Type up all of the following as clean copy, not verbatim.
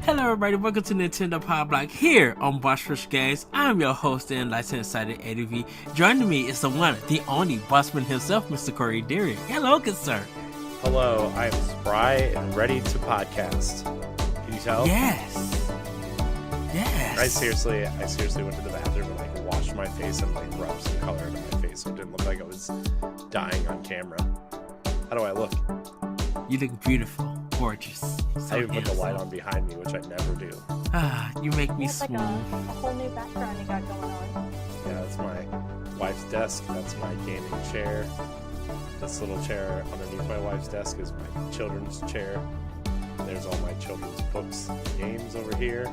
Hello everybody, welcome to Nintendo Pow Block here on Bossfish Games. I'm your host and licensed excited ADV. Joining me is the one, the only bossman himself, Mr. Courty Dirrig. Hello, good sir. Hello, I am spry and ready to podcast. Can you tell? Yes. I seriously went to the bathroom and washed my face and rubbed some color into my face so it didn't look like I was dying on camera. How do I look? You look beautiful, gorgeous. So I even put the light on behind me, which I never do. You make me It's like swoon. a whole new background you got going on. Yeah, that's my wife's desk. That's my gaming chair. This little chair underneath my wife's desk is my children's chair. There's all my children's books and games over here.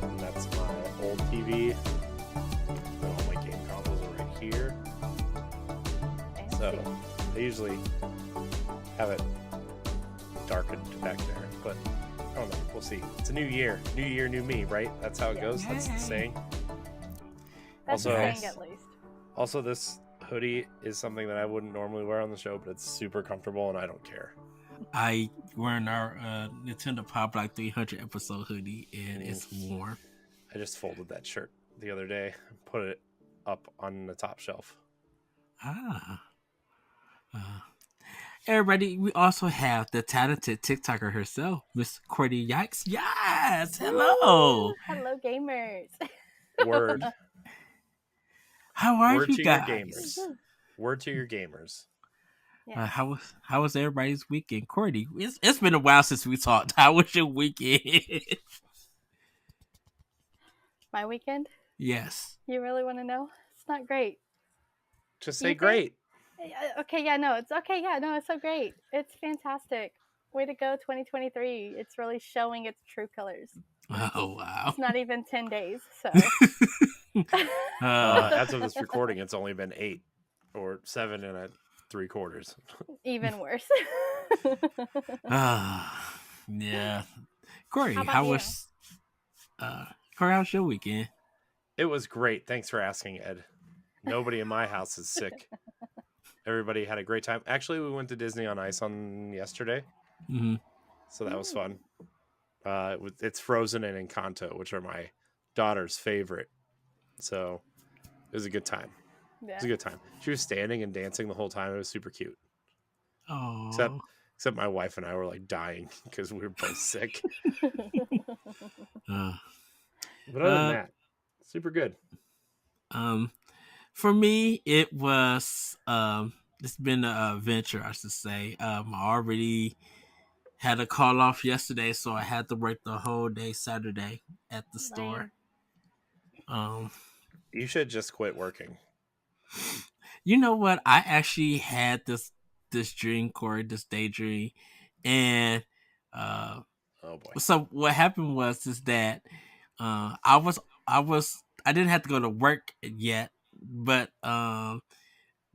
And that's my old TV. And all my game consoles are right here. Fancy. So I usually have it darkened back there, but I don't know. We'll see. It's a new year, new me, right? That's how it goes. That's the saying. That's also, the saying, at least. Also, this hoodie is something that I wouldn't normally wear on the show, but it's super comfortable and I don't care. I wearing our Nintendo Pow Block 300 episode hoodie and it's warm. I just folded that shirt the other day and put it up on the top shelf. Everybody, we also have the talented TikToker herself, Miss Courty Yikes. Yes, hello. Woo! Hello, gamers. Word. How are Word you to guys? your gamers. Word to your gamers. Yeah. How was everybody's weekend, Courty? It's been a while since we talked. How was your weekend? My weekend? Yes. You really want to know? It's not great. Just You say think? great. Okay, yeah, no, it's okay. Yeah, no, it's so great. It's fantastic. Way to go, 2023. It's really showing its true colors. Oh wow. It's not even 10 days, so. As of this recording, it's only been 8 or 7 and 3/4. Even worse. Yeah. Courty, How about how you? was Courty, how's your weekend? It was great. Thanks for asking, Ed. Nobody in my house is sick. Everybody had a great time. Actually, we went to Disney on Ice on yesterday, Mm-hmm. so that was fun. It's Frozen and Encanto, which are my daughter's favorite. So it was a good time. It was a good time. She was standing and dancing the whole time. It was super cute. Oh. Except my wife and I were dying because we were both sick. But other than that, super good. For me, it was it's been an adventure, I should say. I already had a call off yesterday, so I had to work the whole day Saturday at the store. You should just quit working. You know what? I actually had this dream, Courty, this daydream, and oh boy. So what happened was that I didn't have to go to work yet, but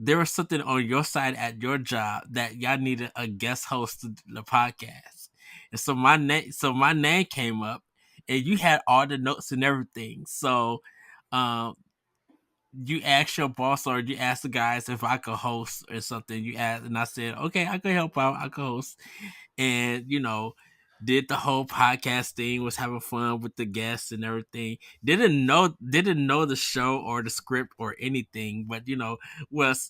there was something on your side at your job that y'all needed a guest host to the podcast, and so my name came up, and you had all the notes and everything. So, you asked your boss or you asked the guys if I could host or something. You asked, and I said, okay, I could help out. I could host, and did the whole podcast thing, was having fun with the guests and everything. Didn't know the show or the script or anything, but was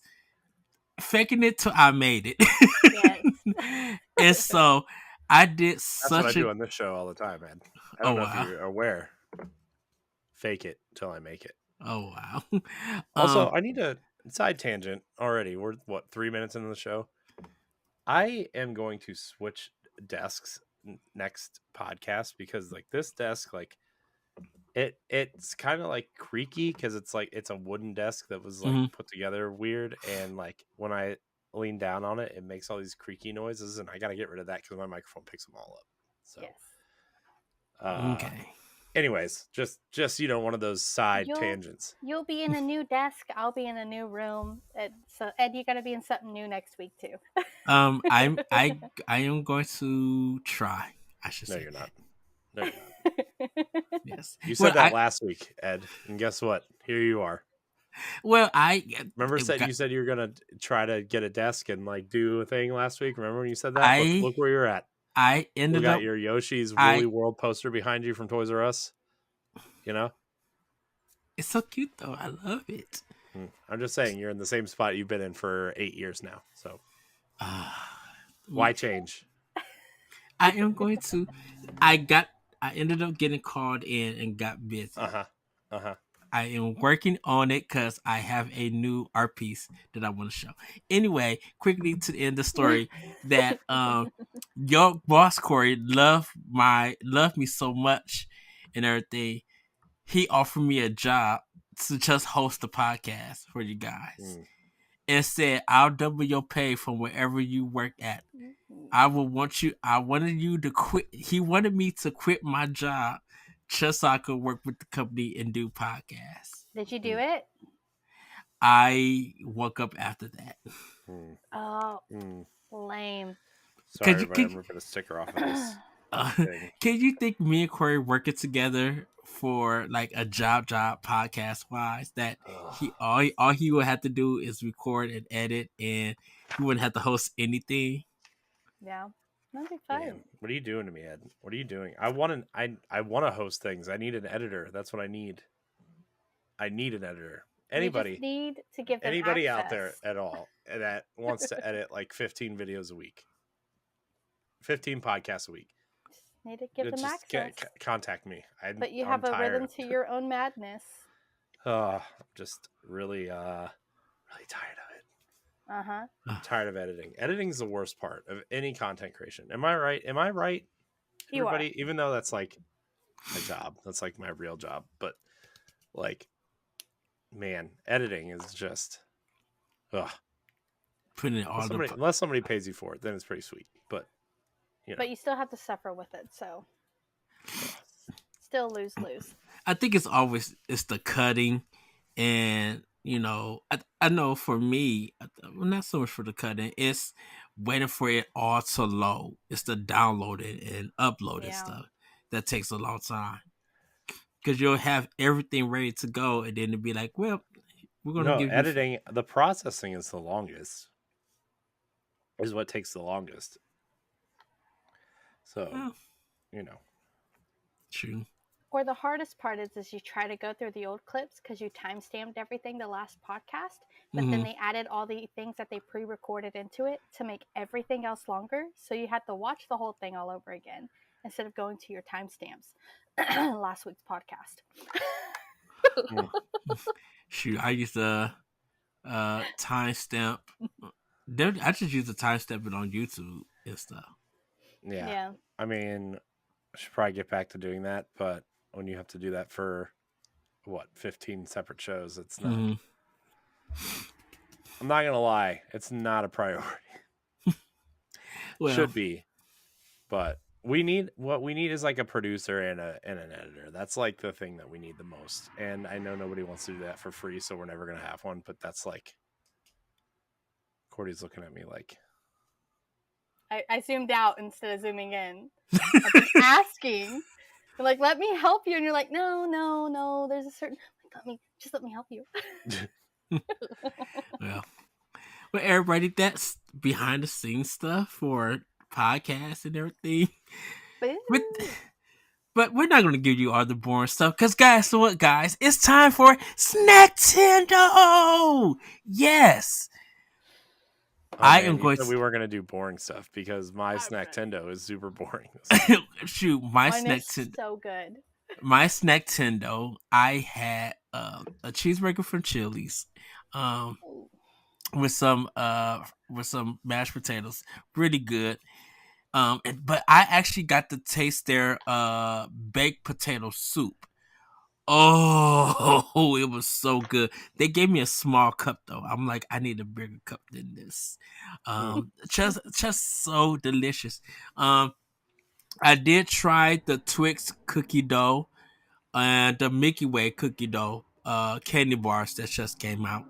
faking it till I made it. Yes. And so I did That's what I do on this show all the time, man. I don't know if you're aware. Fake it till I make it. Oh wow. Also, I need a side tangent already. We're 3 minutes into the show. I am going to switch desks next podcast because this desk, it's kind of creaky because it's a wooden desk that was put together weird, and when I lean down on it, it makes all these creaky noises, and I got to get rid of that because my microphone picks them all up. So yes. Okay. Anyways, just one of those side tangents. You'll be in a new desk. I'll be in a new room. So Ed, you got to be in something new next week too. I am going to try. I should say. No, you're not. No, you're not. Yes. You said that last week, Ed, and guess what? Here you are. Well, remember you said you were gonna try to get a desk and do a thing last week. Remember when you said that? Look where you're at. I You ended got up. your Yoshi's I. Woolly World poster behind you from Toys R Us. You know, It's so cute though. I love it. I'm just saying you're in the same spot you've been in for 8 years now. So Uh, why change? I am going to. I got. I ended up getting called in and got busy. Uh-huh. I am working on it because I have a new art piece that I want to show. Anyway, quickly to end the story that your boss Courty loved me so much and everything. He offered me a job to just host the podcast for you guys. And said, I'll double your pay from wherever you work at. I wanted you to quit. He wanted me to quit my job just so I could work with the company and do podcasts. Did you do it? I woke up after that. Oh, lame. Sorry, everybody, I'm ripping a sticker off of this. Can you think me and Courty working together for like a job podcast wise that all he would have to do is record and edit and he wouldn't have to host anything? Yeah. That'd be fun. Man, what are you doing to me, Ed? What are you doing? I want to host things. I need an editor. That's what I need. I need an editor. Anybody you just need to give them anybody access. out there at all that wants to edit like 15 videos a week, 15 podcasts a week. Just need to give them access. Contact me. But you have a rhythm to your own madness. I'm just really tired of it. I'm tired of editing. Editing is the worst part of any content creation. Am I right? You Everybody, are. even though that's like my job, that's like my real job. But like, man, editing is just, putting it all unless somebody pays you for it, then it's pretty sweet. But you know. But you still have to suffer with it, so still lose. I think it's the cutting, and I know for me, not so much for the cutting. It's waiting for it all to load. It's the downloading and uploading stuff that takes a long time. Because you'll have everything ready to go, and then it'll be like, well, we're going to give editing. The processing is the longest. Is what takes the longest. So, True. Or the hardest part is you try to go through the old clips because you timestamped everything the last podcast, but then they added all the things that they pre-recorded into it to make everything else longer. So you had to watch the whole thing all over again instead of going to your timestamps. Last week's podcast. Shoot, I used to timestamp. I just use the timestamp it on YouTube and stuff. Yeah. I mean, I should probably get back to doing that, but when you have to do that for 15 separate shows, it's not. I'm not gonna lie, it's not a priority. Should be, but what we need is like a producer and an editor. That's like the thing that we need the most. And I know nobody wants to do that for free, so we're never gonna have one. But that's like, Courty's looking at me like. I zoomed out instead of zooming in. I've been asking. You're like, let me help you. And you're like, no. There's a certain... Let me help you. Well, everybody, that's behind the scenes stuff for podcasts and everything. But we're not going to give you all the boring stuff. Because, guys, so what, guys? It's time for Snacktendo! Yes! I am going to. We weren't going to do boring stuff because my Snacktendo is super boring. Shoot, Mine is so good. My Snacktendo, I had a cheeseburger from Chili's, with some mashed potatoes, really good. But I actually got to taste their baked potato soup. Oh, it was so good. They gave me a small cup though. I'm like, I need a bigger cup than this. Just so delicious. I did try the Twix cookie dough and the Milky Way cookie dough candy bars that just came out.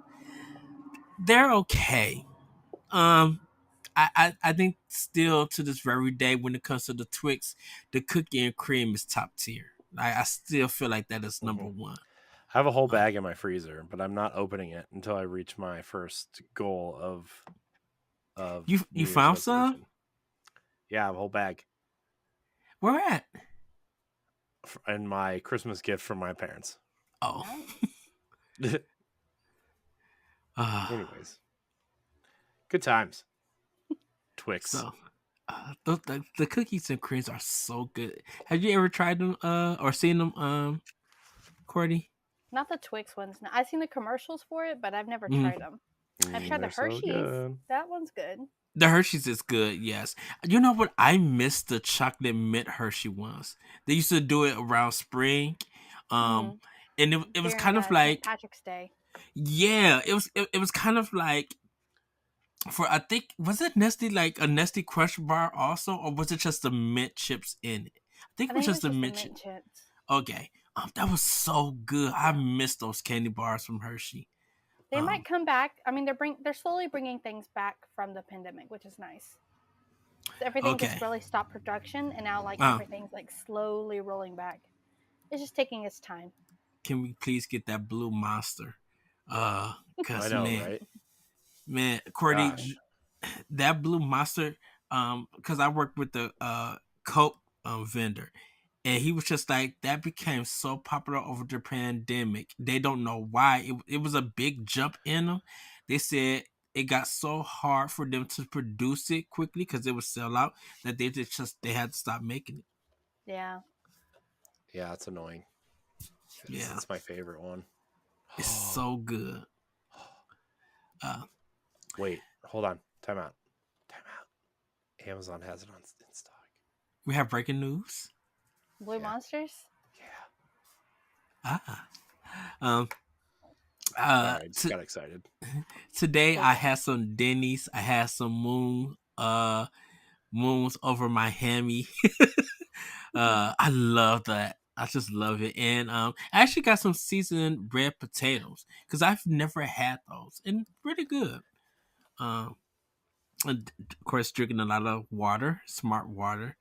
They're okay. I think still to this very day, when it comes to the Twix, the cookie and cream is top tier. I still feel like that is number one. I have a whole bag in my freezer, but I'm not opening it until I reach my first goal of you found some? Yeah, a whole bag. Where at? And my Christmas gift from my parents. Oh. Nice. Anyways, good times. Twix. So, the cookies and creams are so good. Have you ever tried them or seen them, Courty? Not the Twix ones. No, I've seen the commercials for it, but I've never Mm. tried them. I've tried the They're so Hershey's. good. That one's good. The Hershey's is good, yes. You know what? I miss the chocolate mint Hershey ones. They used to do it around spring, and it was During, kind of St. like, Patrick's Day. yeah, it was kind of like for, I think, was it Nestle, like a Nestle Crush bar also, or was it just the mint chips in it? I think it was just the mint chips. Okay, that was so good. I miss those candy bars from Hershey. They might come back. I mean, they're slowly bringing things back from the pandemic, which is nice. So everything just really stopped production, and now like everything's like slowly rolling back. It's just taking its time. Can we please get that blue monster? Cause I know, right? Man, Courty, that blue monster. Cause I worked with the Coke vendor, and he was just like, that became so popular over the pandemic. They don't know why. It was a big jump in them. They said it got so hard for them to produce it quickly because it would sell out that they had to stop making it. Yeah. Yeah, it's annoying. It's my favorite one. It's so good. Wait, hold on. Time out. Amazon has it in stock. We have breaking news. Blue Monsters? Yeah. I just got excited. Today I had some Denny's. I had some moons over my hammy. I love that. I just love it. And I actually got some seasoned red potatoes because I've never had those, and really good. And of course, drinking a lot of water, smart water.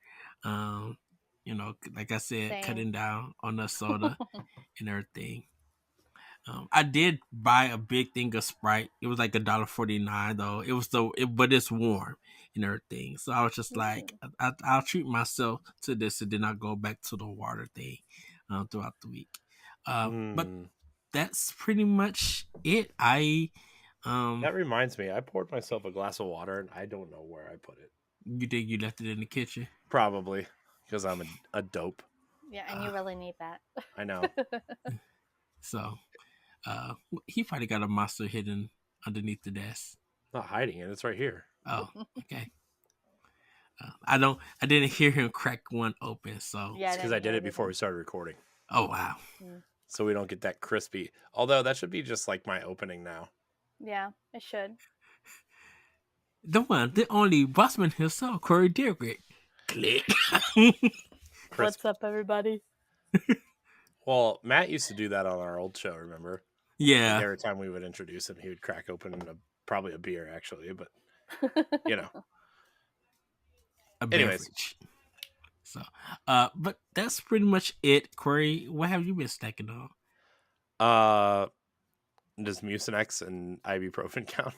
You know, like I said, cutting down on the soda and everything. I did buy a big thing of Sprite. It was like $1.49 though. But it's warm and everything. So I was just like, I'll treat myself to this, and then I'll go back to the water thing throughout the week. But that's pretty much it. That reminds me, I poured myself a glass of water, and I don't know where I put it. You think you left it in the kitchen? Probably, because I'm a dope. Yeah, and you really need that. I know. So, he probably got a monster hidden underneath the desk. Not hiding it; it's right here. Oh, okay. I didn't hear him crack one open, so it's because I did it before we started recording. Oh wow! So we don't get that crispy. Although that should be just like my opening now. Yeah, it should. The one, the only bossman himself, Courty Dirrig. Click. What's up, everybody? Well, Matt used to do that on our old show, remember? Yeah. Like every time we would introduce him, he would crack open probably a beer, actually, but you know. Beverage. So, but that's pretty much it. Courty, what have you been stacking on? Does Mucinex and ibuprofen count?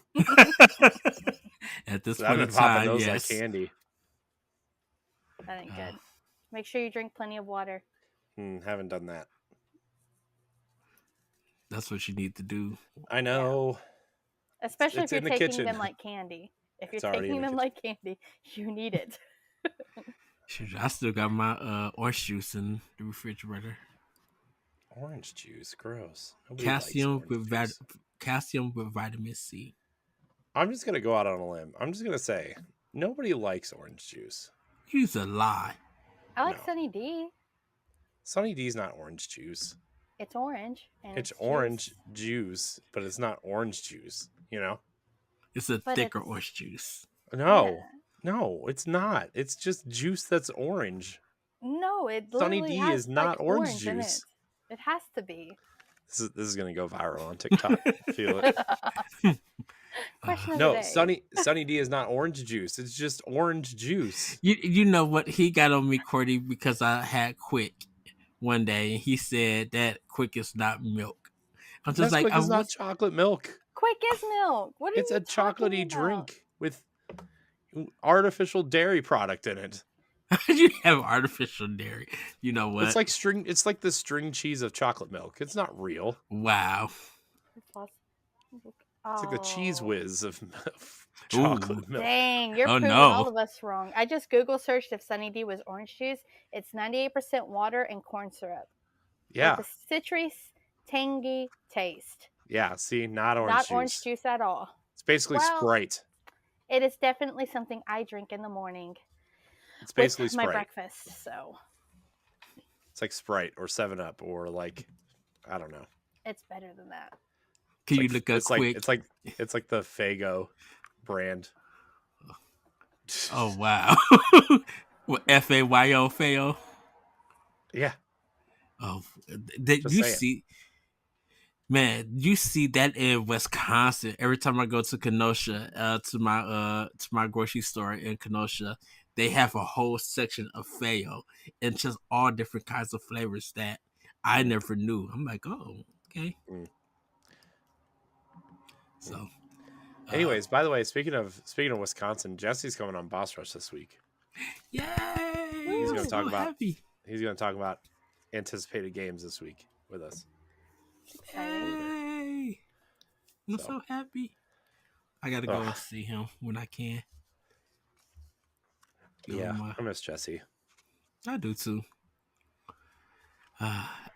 At this point in time, those yes. like candy. That ain't good. Make sure you drink plenty of water. Haven't done that. That's what you need to do. I know. Yeah. Especially if you're taking them like candy. If you're taking them like candy, you need it. Shoot, I still got my orange juice in the refrigerator. Orange juice, gross. Calcium with vitamin C. I'm just gonna go out on a limb. I'm just gonna say nobody likes orange juice. Use a lie. I like Sunny D. Sunny D's not orange juice. It's orange. And it's orange juice, but it's not orange juice. You know. It's a thicker orange juice. No, it's not. It's just juice that's orange. No, Sunny D is not orange juice. It has to be. This is gonna go viral on TikTok. Feel it. No, Sunny D is not orange juice. It's just orange juice. You know what? He got on me, Courty, because I had Quick one day, and he said that Quick is not milk. I'm just like, it's not chocolate milk. Quick is milk. What are it's you a chocolatey drink with. artificial dairy product in it. You have artificial dairy. You know what? It's like string. It's like the string cheese of chocolate milk. It's not real. Wow. It's like the cheese Oh, whiz of Ooh. chocolate milk. dang, you're Oh proving all no. of us wrong. I just Google searched if Sunny D was orange juice. It's 98% water and corn syrup Yeah, with a citrus, tangy taste. yeah. See, not orange Not juice. orange juice at all. It's basically Well, Sprite. it is definitely something I drink in the morning It's with basically my Sprite. breakfast. So It's like Sprite or 7-Up or like, I don't know. it's better than that. Can It's you like, look up it's quick? like it's like the Faygo brand. Oh wow. What FAYO fail? Yeah. Oh, Just you saying. see, man, you see that in Wisconsin. Every time I go to Kenosha, to my grocery store in Kenosha, they have a whole section of Fayo and just all different kinds of flavors that I never knew. I'm like, oh, okay. Mm. So, Anyways, by the way, speaking of Wisconsin, Jesse's coming on Boss Rush this week. yay! He's I'm going to so talk about happy. he's going to talk about anticipated games this week with us. Yay! I'm so happy. I gotta go and see him when I can. Yeah, I miss Jesse. I do too.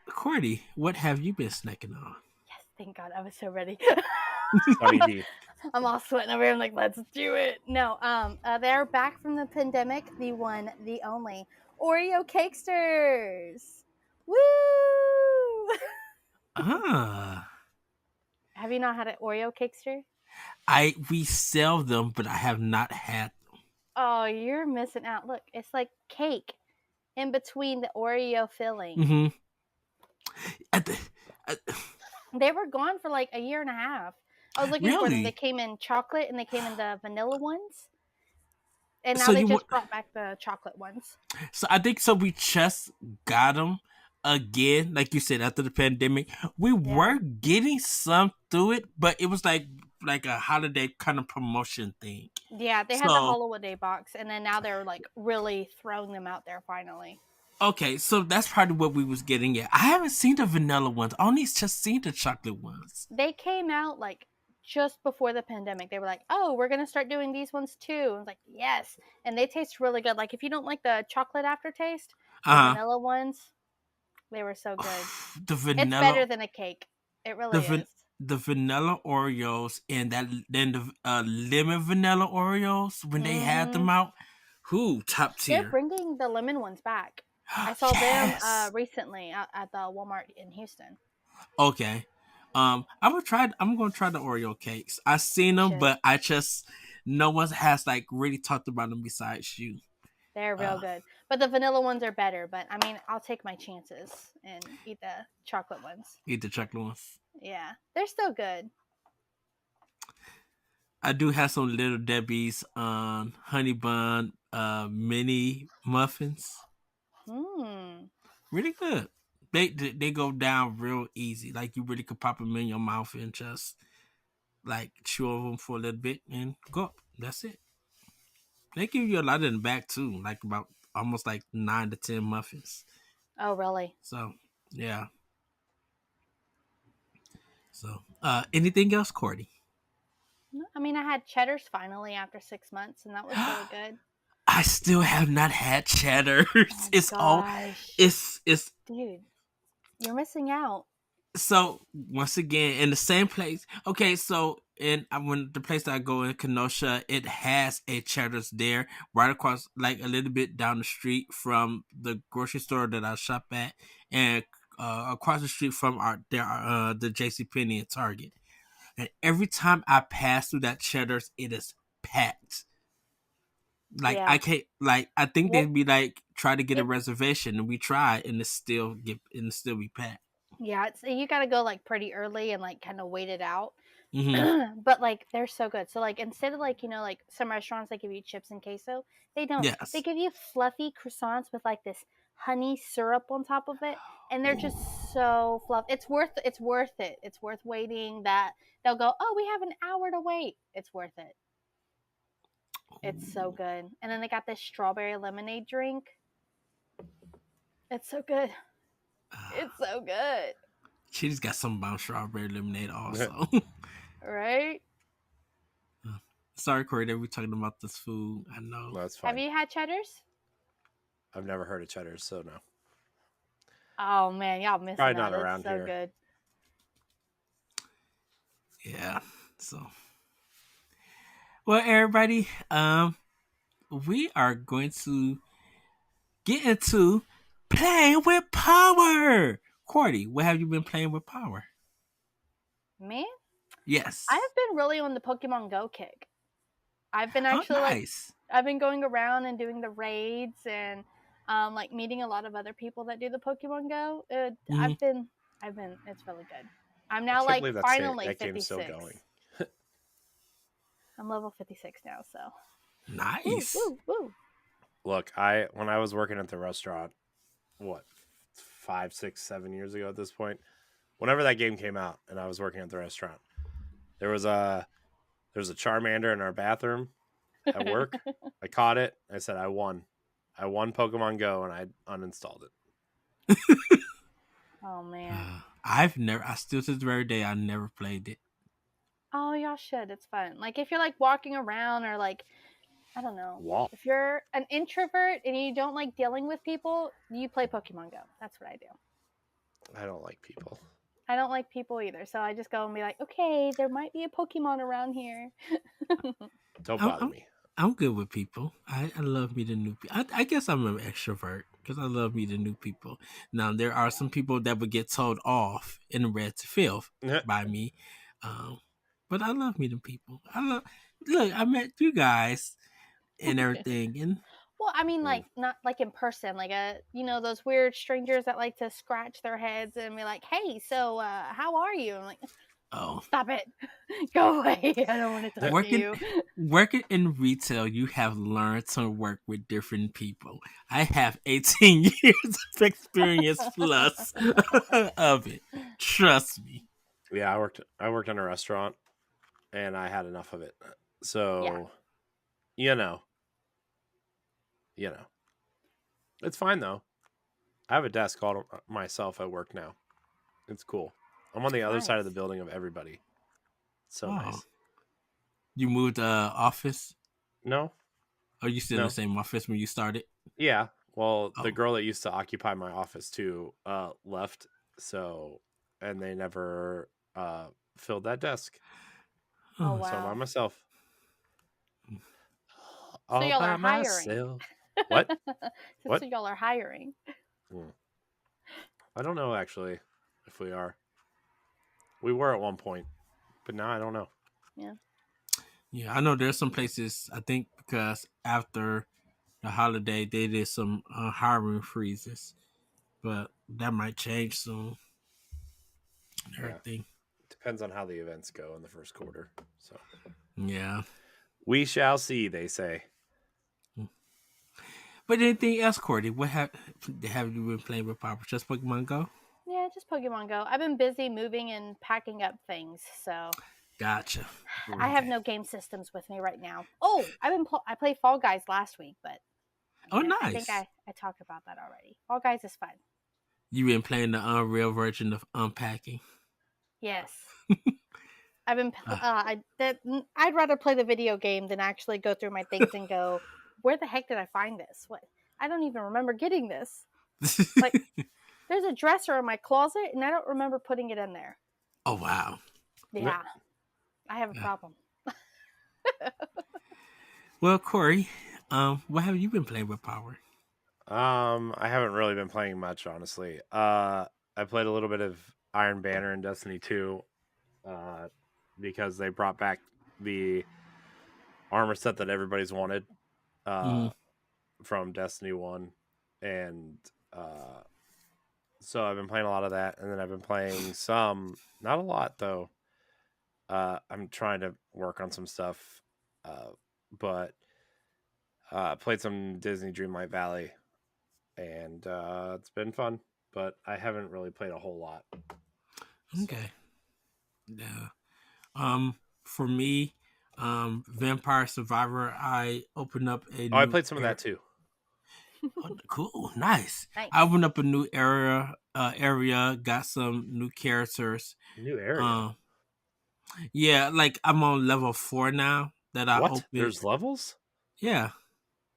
Courty, what have you been snacking on? Yes, thank God. I was so ready. Sorry, D. I'm all sweating over here. I'm like, let's do it. No, they're back from the pandemic. The one, the only Oreo Cakesters. Woo! Have you not had an Oreo Cakester? We sell them, but I have not had them. Oh, you're missing out. Look, it's like cake in between the Oreo filling. Mm-hmm. They were gone for like a year and a half. I was looking for them. They came in chocolate and they came in the vanilla ones. And now they just brought back the chocolate ones. So I think we just got them again, like you said, after the pandemic. We were getting some through it, but it was like a holiday kind of promotion thing. Yeah, they had the holiday box, and then now they're like really throwing them out there finally. Okay, so that's probably what we was getting at. I haven't seen the vanilla ones. I only just seen the chocolate ones. They came out like just before the pandemic. They were like, oh, we're going to start doing these ones too. I was like, yes. And they taste really good. Like if you don't like the chocolate aftertaste, the vanilla ones, they were so good. The vanilla, it's better than a cake. It really is. The vanilla Oreos and then the lemon vanilla Oreos, when they had them out, top tier. They're bringing the lemon ones back. I saw them recently at the Walmart in Houston. Okay. I'm gonna try the Oreo cakes. I've seen them, but I just no one has like really talked about them besides you. They're real good, but the vanilla ones are better. But I mean, I'll take my chances and eat the chocolate ones. Eat the chocolate ones. Yeah, they're still good. I do have some Little Debbie's honey bun mini muffins. Really good. They go down real easy. Like you really could pop them in your mouth and just like chew on them for a little bit and go up. That's it. They give you a lot in the back too, like about almost like 9 to 10 muffins. Oh, really? So yeah. So anything else, Courty? I mean, I had Cheddar's finally after 6 months, and that was really good. I still have not had Cheddar's. It's dude, you're missing out. So once again, in the same place. Okay, so when the place that I go in Kenosha, it has a Cheddar's there, right across, like a little bit down the street from the grocery store that I shop at, and across the street from the JCPenney and Target. And every time I pass through that Cheddar's, it is packed. Like I can't, like I think they'd be like try to get a reservation, and we try, and it still be packed. Yeah, you got to go like pretty early and like kind of wait it out. Mm-hmm. But like they're so good. So like instead of like like some restaurants that give you chips and queso, they don't. Yes. They give you fluffy croissants with like this honey syrup on top of it, and they're just so fluffy. It's worth it. It's worth waiting. That they'll go, oh, we have an hour to wait. It's worth it. It's so Ooh. good. And then they got this strawberry lemonade drink. It's so good. It's so good. She's got some about strawberry lemonade also. Right? Sorry, Corey, that we're talking about this food. I know. No, that's Have fine. you had cheddars? I've never heard of cheddars, so no. Oh man, y'all missing Probably out. not It's around so here. good. Yeah. So, well, everybody, we are going to get into playing with power. Courty, what have you been playing with power? Man, Yes. I have been really on the Pokemon Go kick. I've been Oh, actually nice. I've been going around and doing the raids and like meeting a lot of other people that do the Pokemon Go. Mhm. It's really good. I'm I now can't like believe finally that game's still 56. going. I'm level 56 now, so Nice. woo, woo, woo. Look, when I was working at the restaurant, what, 5, 6, 7 years ago at this point, whenever that game came out, and I was working at the restaurant, there was a Charmander in our bathroom at work. I caught it. I said I won. I won Pokemon Go, and I uninstalled it. Oh man. I still to this very day, I never played it. Oh, y'all should. It's fun. Like if you're like walking around or like I don't know. Wow. If you're an introvert and you don't like dealing with people, you play Pokemon Go. That's what I do. I don't like people. I don't like people either, so I just go and be like, okay, there might be a Pokemon around here. Don't I'm, bother I'm, me. I'm good with people. I love meeting new people. I guess I'm an extrovert because I love meeting new people. Now, there are some people that would get told off in the red to filth by me. But I love meeting people. Look, I met you guys and everything. And Well, I mean, like not like in person, like those weird strangers that like to scratch their heads and be like, "Hey, so how are you?" I'm like, oh, "Stop it, go away! I don't want to talk to you." working in retail, you have learned to work with different people. I have 18 years of experience plus of it. Trust me. Yeah, I worked in a restaurant, and I had enough of it. So, you know, it's fine though. I have a desk all to myself at work now. It's cool. I'm on the other side of the Nice. building of everybody. It's so nice. You moved office? No, Or you still in the same office when you started? Yeah. Well, the girl that used to occupy my office too left. So, and they never filled that desk. Oh Oh, So I'm by wow. myself. So All y'all by are hiring. myself. What? What? So y'all are hiring. I don't know actually if we are. We were at one point, but now I don't know. Yeah. Yeah, I know there's some places, I think because after the holiday, they did some hiring freezes. But that might change soon. Everything. Depends on how the events go in the first quarter. So Yeah. we shall see, they say. But anything else, Courtney? What have you been playing with Papa? Just Pokemon Go? Yeah, just Pokemon Go. I've been busy moving and packing up things, so Gotcha. I have no game systems with me right now. Oh, I played Fall Guys last week, but Nice. I think I talked about that already. Fall Guys is fun. You been playing the Unreal version of Unpacking? Yes. I've been. I'd rather play the video game than actually go through my things and go, where the heck did I find this? What? I don't even remember getting this. Like, there's a dresser in my closet, and I don't remember putting it in there. Oh wow. Yeah, I have a problem. Well, Corey, what have you been playing with Power? I haven't really been playing much, honestly. I played a little bit of Iron Banner and Destiny 2, because they brought back the armor set that everybody's wanted, from Destiny 1, and so I've been playing a lot of that, and then I've been playing some, not a lot though. I'm trying to work on some stuff, but played some Disney Dreamlight Valley, and it's been fun, but I haven't really played a whole lot. Okay. Yeah. For me, Vampire Survivor. I opened up a Oh, I new played some of that too. Oh, cool, nice. Nice. I opened up a new area, got some new characters. New area. Yeah, like I'm on level 4 now that I What? opened. There's levels? Yeah.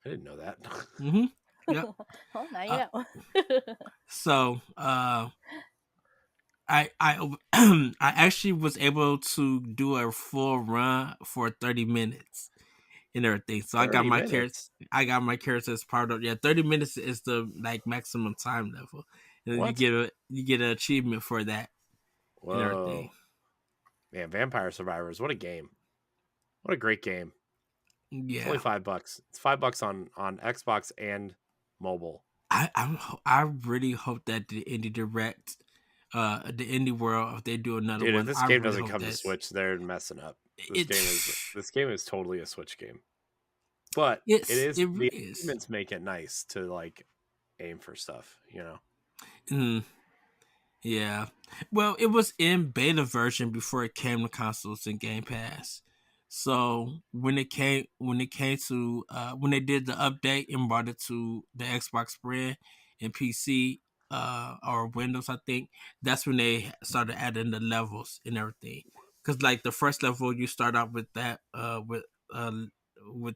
I didn't know that. Mm-hmm. Yep. Well, now you know. So I I actually was able to do a full run for 30 minutes and everything. So 30 minutes. I got my characters powered up. Yeah, 30 minutes is the like maximum time level. And then What? you get an achievement for that and everything. Whoa. Man, Vampire Survivors, what a game. What a great game. It's only Yeah. $5. It's $5 on Xbox and mobile. I really hope that the indie direct the indie world, if they do another Dude, one, if this I game really doesn't hope come to that's Switch, they're messing up. it. This game is totally a Switch game. But It the really is. achievements make it nice to like aim for stuff, you know. Mm, yeah. Well, it was in beta version before it came to consoles and Game Pass. So when it came to when they did the update and brought it to the Xbox brand and PC or Windows, I think that's when they started adding the levels and everything. Because like the first level, you start out with that uh with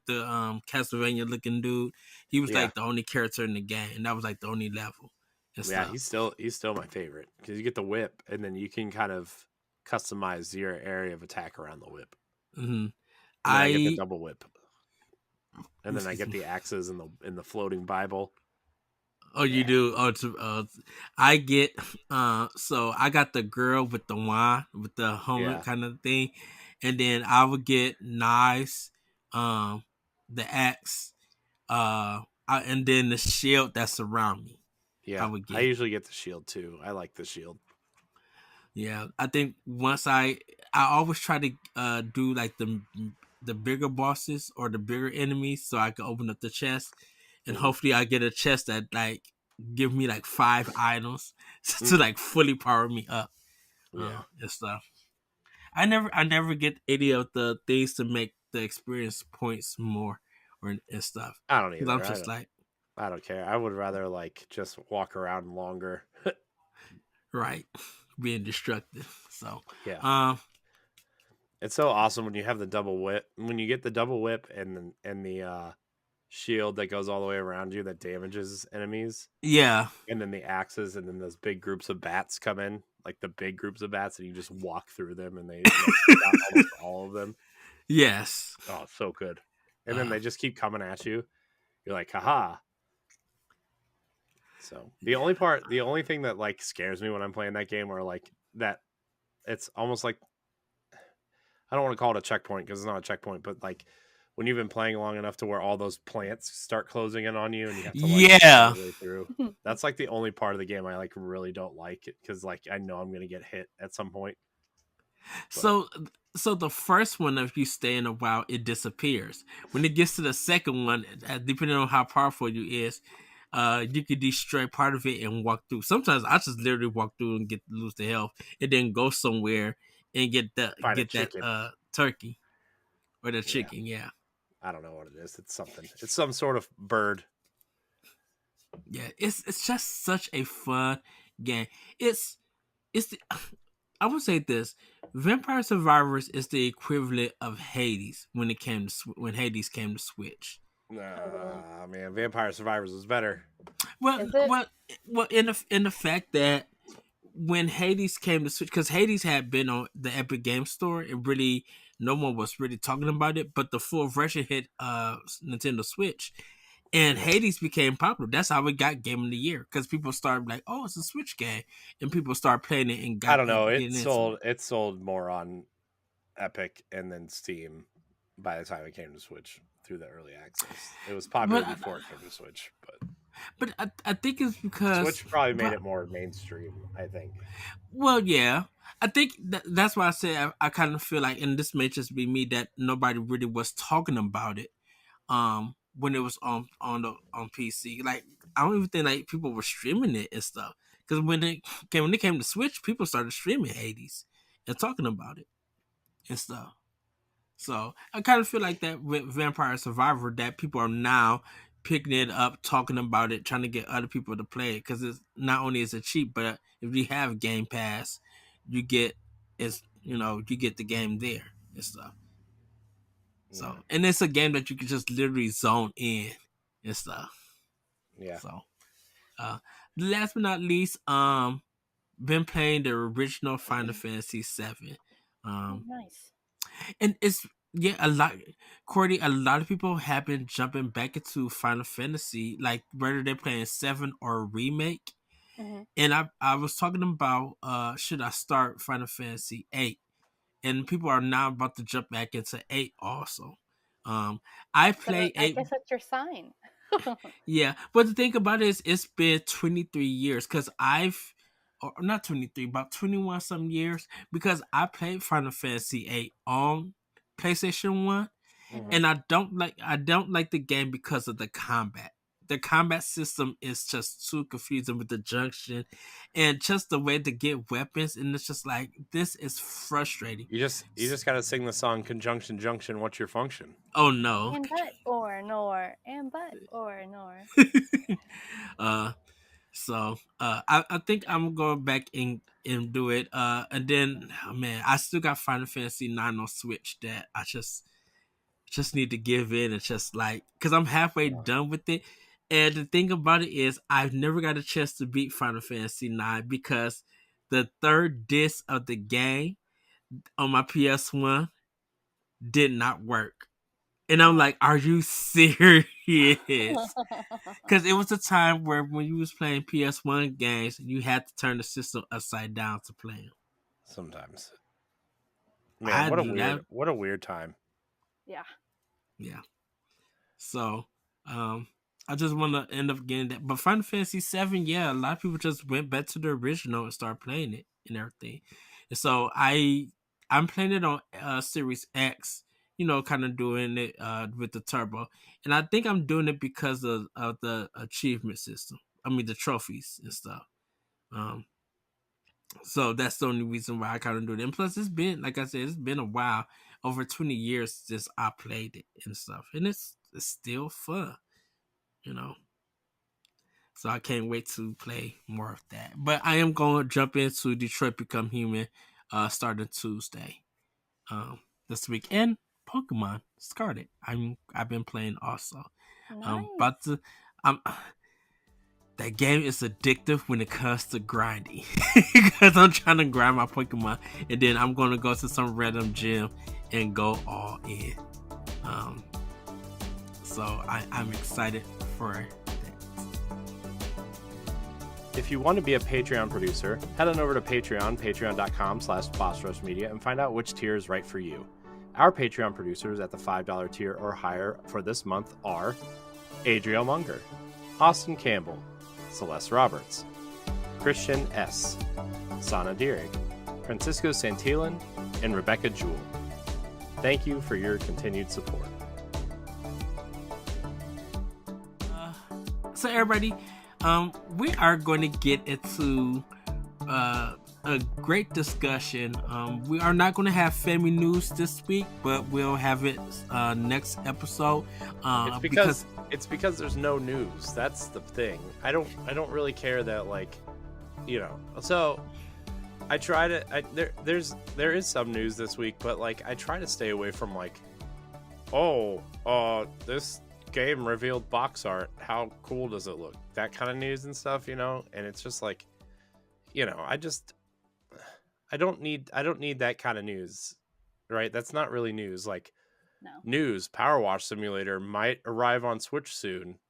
the Castlevania looking dude. He was Yeah. like the only character in the game, and that was like the only level. And Yeah, stuff. he's still my favorite because you get the whip and then you can kind of customize your area of attack around the whip. Mm-hmm. And then I get the I double whip. And then I get the axes in the floating Bible. Oh, you do. I get. So I got the girl with the wand with the helmet Yeah. kind of thing, and then I would get knives, the axe, and then the shield that's around me. Yeah. would I get. usually get the shield too. I like the shield. Yeah, I think once I always try to do like the bigger bosses or the bigger enemies so I can open up the chest and hopefully I get a chest that like give me like 5 items to like fully power me up. Yeah. And stuff. I never get any of the things to make the experience points more or and stuff. I don't 'Cause either. I'm just like I don't care. I would rather like just walk around longer. right being destructive. So Yeah. It's so awesome when you have the double whip. When you get the double whip and the shield that goes all the way around you that damages enemies. yeah. And then the axes, and then those big groups of bats come in, like the big groups of bats, and you just walk through them, and they like, take out almost all of them. Yes. Oh, so good. And then they just keep coming at you. You're like, haha. So the only thing that like scares me when I'm playing that game, or like that, it's almost like I don't want to call it a checkpoint because it's not a checkpoint, but like when you've been playing long enough to where all those plants start closing in on you and you have to like yeah. all the way through. That's like the only part of the game I like really don't like it because like I know I'm gonna get hit at some point. But. So the first one, if you stay in a while, it disappears. When it gets to the second one, depending on how powerful you is, you can destroy part of it and walk through. Sometimes I just literally walk through and lose the health, and then go somewhere and get that turkey or the chicken. Yeah. I don't know what it is. It's something. It's some sort of bird. Yeah, it's just such a fun game. It's I would say this: Vampire Survivors is the equivalent of Hades when Hades came to Switch. Nah, man, Vampire Survivors was better. Well, in the fact that when Hades came to Switch, because Hades had been on the Epic Game Store, and really no one was really talking about it, but the full version hit Nintendo Switch. And Hades became popular. That's how it got Game of the Year because people started like, "Oh, it's a Switch game," and people started playing it and got. I don't know. It sold more on Epic and then Steam by the time it came to Switch through the early access. It was popular before it came to Switch, but I think it's because Switch probably made it more mainstream. I think. Well, yeah, I think that's why I said I kind of feel like, and this may just be me, that nobody really was talking about it. When it was on PC. Like I don't even think like people were streaming it and stuff. Because when it came to Switch, people started streaming Hades and talking about it and stuff. So I kind of feel like that with Vampire Survivor, that people are now picking it up, talking about it, trying to get other people to play it, because it's not only is it cheap, but if you have Game Pass, you get you get the game there and stuff. So, Yeah. and it's a game that you can just literally zone in and stuff. Yeah. So, uh, last but not least, been playing the original Final Fantasy VII. Oh, Um, nice. and it's yeah, a lot, Courty. A lot of people have been jumping back into Final Fantasy, like whether they're playing 7 or a remake. Hmm. And I was talking about should I start Final Fantasy 8, and people are now about to jump back into 8 also. I So play I 8. guess that's your sign. Yeah, but the thing about it is, it's been 23 years because or not 23, about 21 some years, because I played Final Fantasy 8 on PlayStation 1, Hmm. and I don't like the game because of the combat. The combat system is just too confusing with the junction and just the way to get weapons, and it's just like, this is frustrating. You just gotta sing the song "Conjunction Junction." What's your function? Oh no. And but or nor. And but or nor. uh I think I'm going back and do it. And then, oh man, I still got Final Fantasy 9 on Switch that I just need to give in, and just like, because I'm halfway done with it. And the thing about it is, I've never got a chance to beat Final Fantasy 9 because the third disc of the game on my PS1 did not work. And I'm Oh. like, are you serious? Because it was a time where when you was playing PS1 games, you had to turn the system upside down to play them. Sometimes, I man, had to do that. what a weird time. Yeah. Yeah. So, um, I just want to end up getting that. But Final Fantasy 7, yeah, a lot of people just went back to the original and started playing it and everything. And so I'm playing it on Series X, kind of doing it with the turbo. And I think I'm doing it because of the achievement system. I mean, the trophies and stuff. Um, so that's the only reason why I kind of do it. And plus, it's been, like I said, it's been a while, over 20 years since I played it and stuff, and it's still fun, you know. So I can't wait to play more of that. But I am going to jump into Detroit Become Human, starting Tuesday, this week, and Pokemon Scarlet. I've been playing also. But Nice. I'm that game is addictive when it comes to grinding, because I'm trying to grind my Pokemon, and then I'm gonna go to some random gym and go all in. Um, so I'm excited for that. If you want to be a Patreon producer, head on over to patreon.com/BossRushMedia, and find out which tier is right for you. Our Patreon producers at the $5 tier or higher for this month are Adriel Munger, Austin Campbell, Celeste Roberts, Christian S., Sana Dirrig, Francisco Santillan, and Rebecca Jewell. Thank you for your continued support. So everybody, we are going to get into a great discussion. We are not going to have family news this week, but we'll have it next episode. It's because there's no news. That's the thing. I don't really care that, like, So I try to. There is some news this week, but like I try to stay away from like, this game revealed box art. How cool does it look? That kind of news and stuff, And it's just like, I don't need that kind of news, right? That's not really news. Like, No. news, Power Wash Simulator might arrive on Switch soon.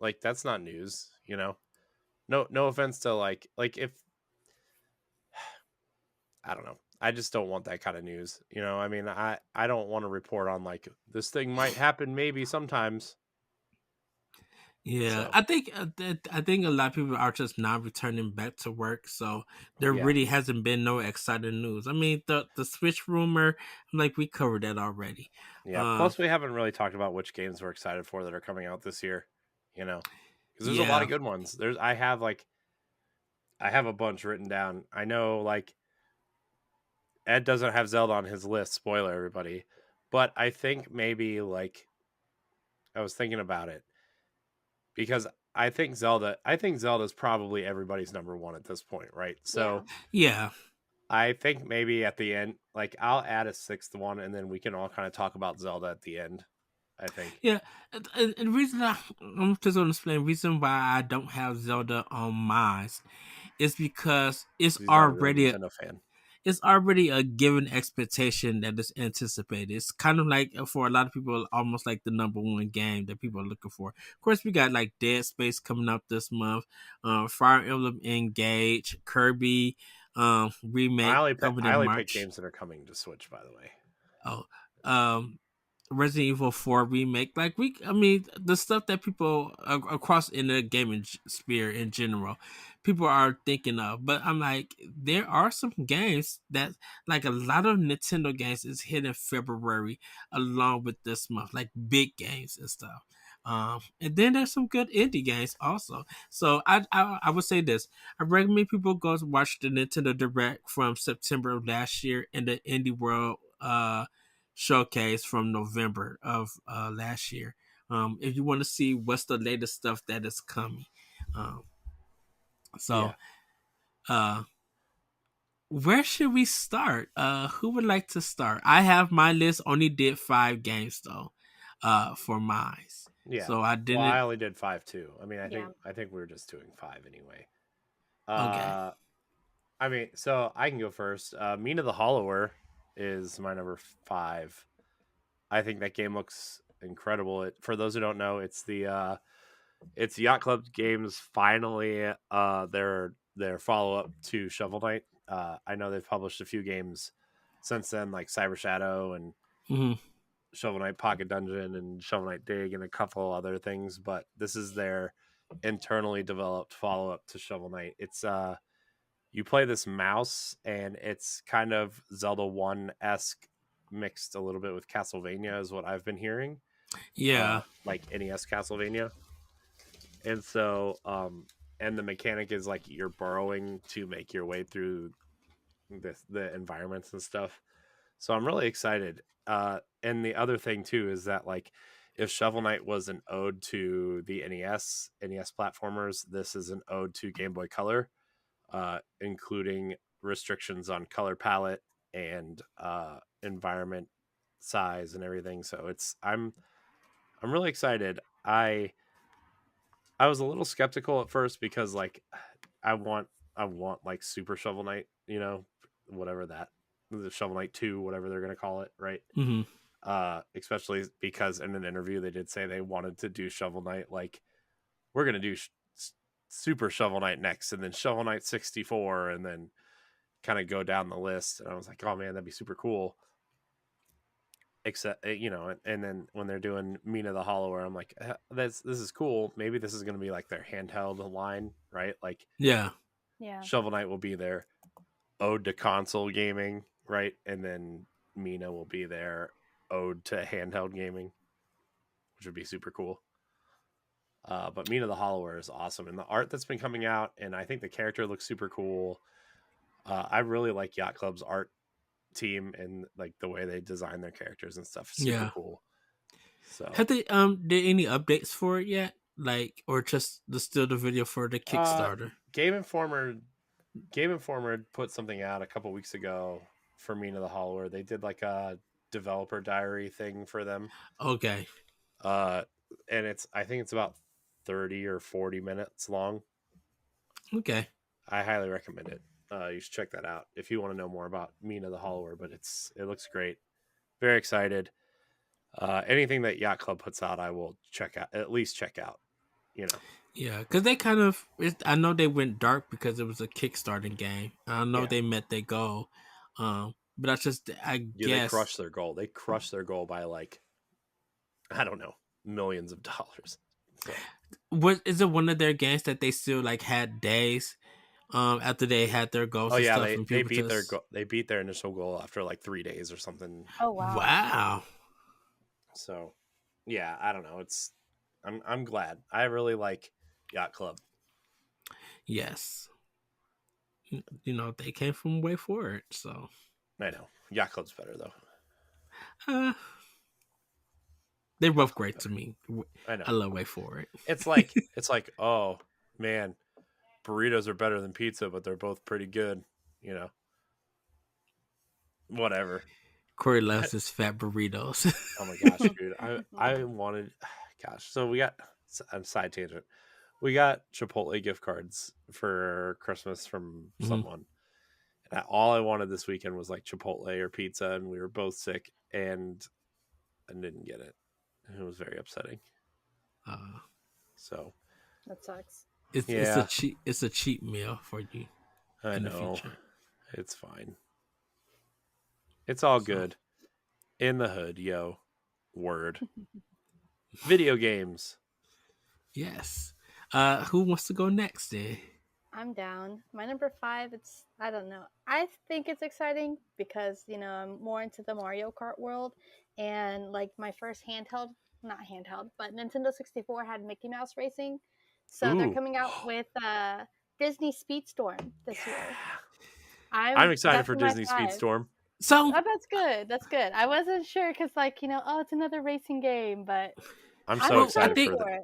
Like, that's not news, No offense to like if I don't know. I just don't want that kind of news. I mean, I don't want to report on like this thing might happen maybe sometimes. Yeah, So, I think a lot of people are just not returning back to work, so there really hasn't been no exciting news. I mean, the Switch rumor, like, we covered that already. Yeah. Plus, we haven't really talked about which games we're excited for that are coming out this year. Because there's a lot of good ones. I have a bunch written down. I know, like, Ed doesn't have Zelda on his list. Spoiler, everybody. But I think maybe like I was thinking about it because I think Zelda's probably everybody's number one at this point, right? So Yeah. I think maybe at the end, like I'll add a sixth one, and then we can all kind of talk about Zelda at the end. I think Yeah, and the reason I'm just gonna explain the reason why I don't have Zelda on mine is because he's not a real Nintendo fan. it's already a given expectation that is anticipated. It's kind of like for a lot of people, almost like the number one game that people are looking for. Of course, we got like Dead Space coming up this month, Fire Emblem Engage, Kirby remake coming I in only pick March. games that are coming to Switch, by the way. Oh, um, Resident Evil 4 remake. Like I mean, the stuff that people across in the gaming sphere in general, people are thinking of. But I'm like, there are some games that, like a lot of Nintendo games, is hit in February along with this month, like big games and stuff. And then there's some good indie games also. So I would say this: I recommend people go watch the Nintendo Direct from September of last year and the Indie World showcase from November of last year. If you want to see what's the latest stuff that is coming. Um, so, Yeah, uh, where should we start? Who would like to start? I have my list. Only did 5 games though, for mine. yeah. So I Well, I didn't. only did 5 too. I mean, Yeah. I think we were just doing 5 anyway. Okay. Uh, I mean, so I can go first. Mina the Hollower is my number 5. I think that game looks incredible. For those who don't know, it's Yacht Club Games finally their follow up to Shovel Knight. I know they've published a few games since then, like Cyber Shadow and Mm-hmm. Shovel Knight Pocket Dungeon and Shovel Knight Dig and a couple other things, but this is their internally developed follow up to Shovel Knight. It's you play this mouse and it's kind of Zelda 1 esque mixed a little bit with Castlevania, is what I've been hearing. Yeah. Like NES Castlevania. And so, and the mechanic is like you're burrowing to make your way through the environments and stuff. So I'm really excited. And the other thing too is that like if Shovel Knight was an ode to the NES platformers, this is an ode to Game Boy Color, including restrictions on color palette and environment size and everything. So I'm really excited. I was a little skeptical at first because like I want I want like Super Shovel Knight, you know, whatever that the Shovel Knight 2, whatever they're gonna call it, right? Mm-hmm. Especially because in an interview they did say they wanted to do Shovel Knight like we're gonna do Super Shovel Knight next, and then Shovel Knight 64, and then kind of go down the list. And I was like, oh man, that'd be super cool. Except you know, and then when they're doing Mina the Hollower, I'm like, this is cool. Maybe this is gonna be like their handheld line, right? Like Yeah. Yeah. Shovel Knight will be their ode to console gaming, right? And then Mina will be their ode to handheld gaming, which would be super cool. But Mina the Hollower is awesome, and the art that's been coming out, and I think the character looks super cool. I really like Yacht Club's art team and like the way they design their characters and stuff. Super Yeah. cool. So, Have they did any updates for it yet? Like, or just still the video for the uh, Kickstarter? Game Informer, Game Informer put something out a couple weeks ago for Mina the Hollower. They did like a developer diary thing for them. Okay. Uh, and I think it's about 30 or 40 minutes long. Okay. I highly recommend it. You should check that out if you want to know more about Mina the Hollower. But it looks great. Very excited. Anything that Yacht Club puts out, I will check out. At least check out. You know. Yeah, because they kind of, I know they went dark because it was a Kickstarter game. I know Yeah. they met their goal, but I Yeah. They guess, crushed their goal. They crushed their goal by like, I don't know, millions of dollars. So. what is it? One of their games that they still like had days, after they had their goals Oh and yeah, stuff, and people just, they beat their initial goal after like 3 days or something. Oh wow. wow, So, yeah, I don't know. I'm glad. I really like Yacht Club. yes, you know they came from way forward, so I know Yacht Club's better though. Uh, they're I'll both talk great about to me. it. I know. I love Wait For It. It's like, oh man, burritos are better than pizza, but they're both pretty good. You know, whatever. Corey loves his fat burritos. Oh my gosh, dude. I wanted gosh, so we got on side tangent. We got Chipotle gift cards for Christmas from Mhm. someone. And all I wanted this weekend was like Chipotle or pizza, and we were both sick and I didn't get it. And it was very upsetting. Uh, So That sucks. it's yeah, a cheap meal for you I in the know. future. It's fine. It's all So good. In the hood, yo. Word. Video games. yes. Who wants to go next then? I'm down. My number 5, I don't know. I think it's exciting because, I'm more into the Mario Kart world. And like my first handheld, not handheld, but Nintendo 64 had Mickey Mouse Racing. So they're Ooh. coming out with Disney Speedstorm this year. I'm excited That's for my Disney 5. Speedstorm. So Oh, that's good. That's good. I wasn't sure because, like, oh, it's another racing game, but I'm I'm so well, excited excited for for it.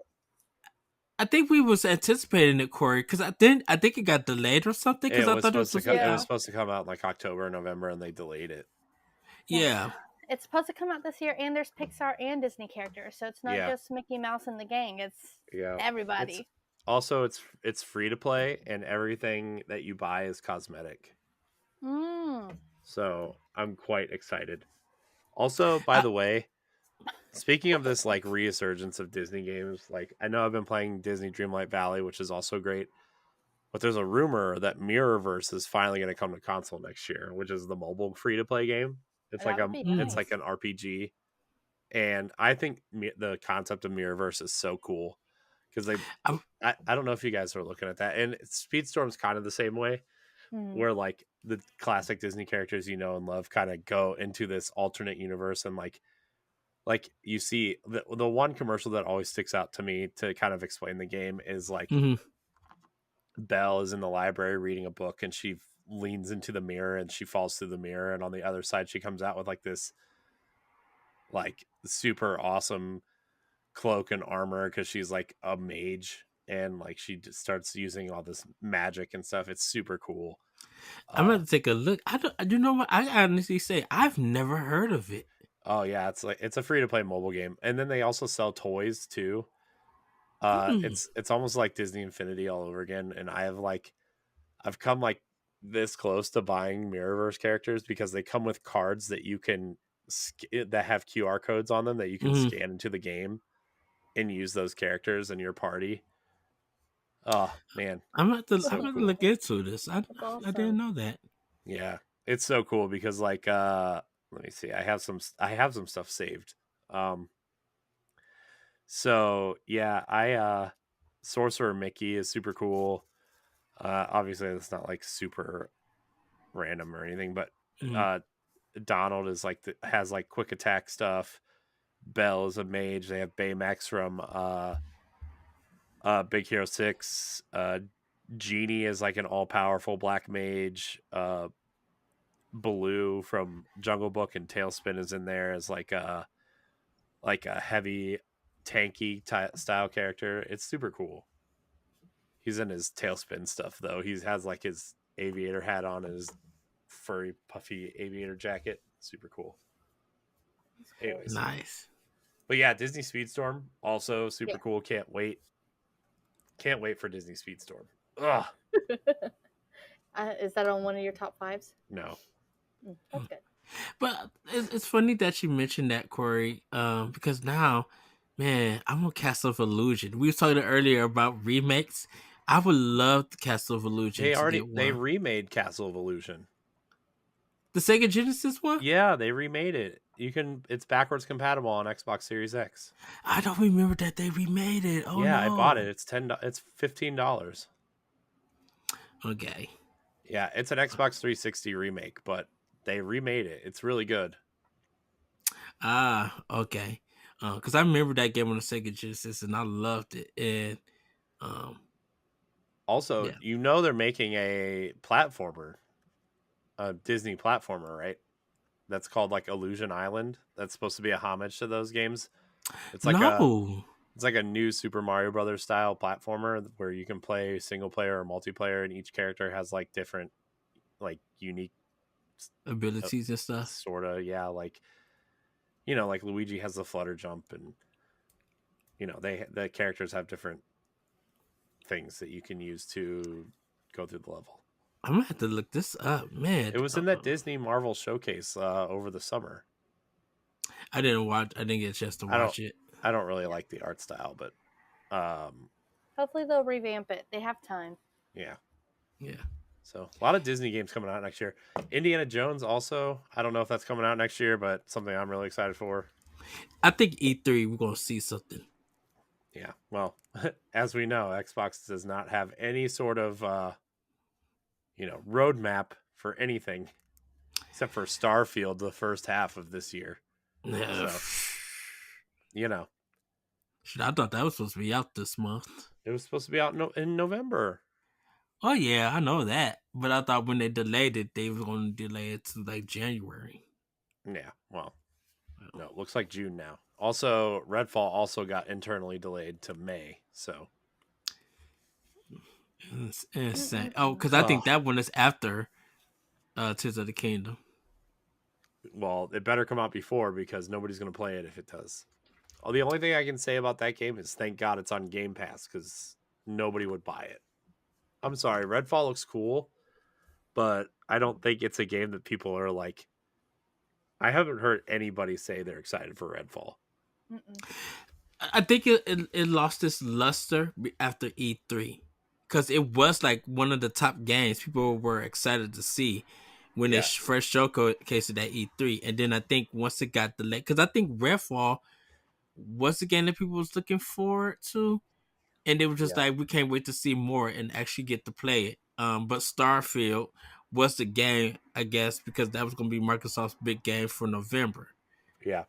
I think we was anticipating it, Corey, because I think it got delayed or something. Because it I was thought it was supposed to supposed to come. It come was Yeah. out. supposed to come out in like October, November, and they delayed it. Yeah. It's supposed to come out this year, and there's Pixar and Disney characters, so it's not Yeah, just Mickey Mouse and the gang. It's yeah. It's everybody. also it's free to play, and everything that you buy is cosmetic. Mm. So I'm quite excited. Also, by I, the way, speaking of this like resurgence of Disney games, like I know I've been playing Disney Dreamlight Valley, which is also great. But there's a rumor that Mirrorverse is finally going to come to console next year, which is the mobile free to play game. It's like That would be it's like nice. an RPG, and I think the concept of Mirrorverse is so cool because I, I don't know if you guys are looking at that, and Speedstorm's kind of the same way, Mm. where like the classic Disney characters you know and love kind of go into this alternate universe, and like you see the one commercial that always sticks out to me to kind of explain the game is like mhm. Belle is in the library reading a book and she leans into the mirror and she falls through the mirror, and on the other side she comes out with like this like super awesome cloak and armor because she's like a mage, and like she just starts using all this magic and stuff. It's super cool. I'm gonna take a look. I don't. You know what? I honestly say I've never heard of it. Oh yeah, it's a free to play mobile game, and then they also sell toys too. Hmm. It's almost like Disney Infinity all over again, and I've come like this close to buying Mirrorverse characters because they come with cards that you can that have QR codes on them that you can Hmm. scan into the game and use those characters in your party. Oh man, it's I'm so gonna cool. look into this. That's I didn't awesome. know that. Yeah, it's so cool because like let me see, I have some stuff saved. Um, so yeah, I Sorcerer Mickey is super cool. Obviously, it's not like super random or anything, but Mhm. uh, Donald is like has like quick attack stuff. Belle is a mage. They have Baymax from Big Hero 6. Genie is like an all powerful black mage. Baloo from Jungle Book and Tailspin is in there as like a heavy tanky style character. It's super cool. He's in his Tailspin stuff though. He has like his aviator hat on and his furry puffy aviator jacket. Super cool. That's cool. Anyways, Nice. but yeah, Disney Speedstorm also Yeah. super cool. Can't wait. Can't wait for Disney Speedstorm. Ugh, Is that on one of your top 5s? no. That's good. But it's funny that you mentioned that, Corey, because now, man, I'm on Castle of Illusion. We were talking earlier about remakes. I would love the Castle of Illusion to get They one. remade Castle of Illusion. The Sega Genesis one? Yeah, they remade it. You can it's backwards compatible on Xbox Series X. I don't remember that they remade it. Oh Yeah, I bought no. it. It's $15. Okay. Yeah, it's an Xbox 360 remake, but they remade it. It's really good. Okay. Because I remember that game on the Sega Genesis and I loved it. And um, Also, yeah, they're making a Disney platformer, right? that's called like Illusion Island. That's supposed to be a homage to those games. It's like No. a new Super Mario Brothers style platformer where you can play single player or multiplayer, and each character has like different, like unique Abilities and stuff. sort of, yeah, like like Luigi has the flutter jump, and the characters have different things that you can use to go through the level. I'm gonna have to look this up, man. It was in that Disney Marvel showcase over the summer. I didn't get a chance to watch it. I don't really like the art style, but hopefully they'll revamp it. They have time. Yeah. Yeah. So a lot of Disney games coming out next year. Indiana Jones also. I don't know if that's coming out next year, but something I'm really excited for. I think E3 we're gonna see something. Yeah. Well, as we know, Xbox does not have any sort of roadmap for anything except for Starfield the first half of this year. Yeah. So, I thought that was supposed to be out this month. It was supposed to be out in November. Oh yeah, I know that. But I thought when they delayed it, they were going to delay it to like January. Yeah, well, no, it looks like June now. Also, Redfall also got internally delayed to May, so. It's insane. Oh, because I think that one is after Tears of the Kingdom. Well, it better come out before because nobody's going to play it if it does. Oh, the only thing I can say about that game is thank God it's on Game Pass because nobody would buy it. I'm sorry, Redfall looks cool, but I don't think it's a game that people are like. I haven't heard anybody say they're excited for Redfall. I think it lost its luster after E3 because it was like one of the top games people were excited to see when they first showcased it at E3, and then I think once it got delayed, because I think Redfall was the game that people was looking forward to, and they were just like, we can't wait to see more and actually get to play it. But Starfield was the game, I guess, because that was going to be Microsoft's big game for November. Yeah,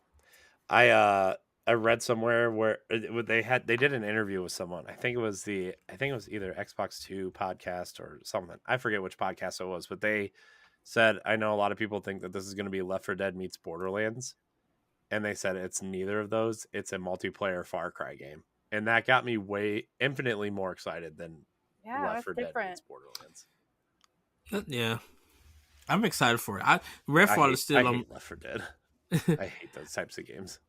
I read somewhere where they did an interview with someone. I think it was either Xbox 2 podcast or something. I forget which podcast it was, but they said, I know a lot of people think that this is going to be Left 4 Dead meets Borderlands, and they said it's neither of those. It's a multiplayer Far Cry game, and that got me infinitely more excited than Left 4 Dead meets Borderlands. Yeah, I'm excited for it. Redfall is still. I hate Left 4 Dead. I hate those types of games.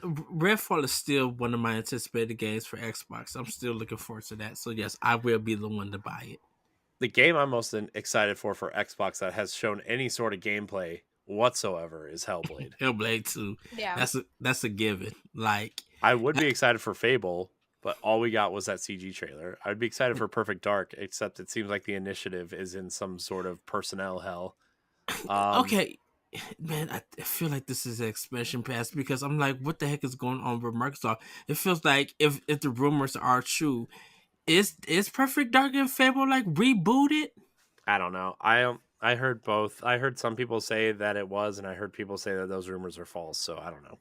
Redfall is still one of my anticipated games for Xbox. I'm still looking forward to that. So yes, I will be the one to buy it. The game I'm most excited for Xbox that has shown any sort of gameplay whatsoever is Hellblade. Hellblade 2. Yeah. That's a given. Like, I would be excited for Fable, but all we got was that CG trailer. I'd be excited for Perfect Dark, except it seems like the initiative is in some sort of personnel hell. Okay. Man, I feel like this is an expansion pass because I'm like, what the heck is going on with Microsoft? It feels like if the rumors are true, is Perfect Dark and Fable like rebooted? I don't know. I heard both. I heard some people say that it was, and I heard people say that those rumors are false. So I don't know.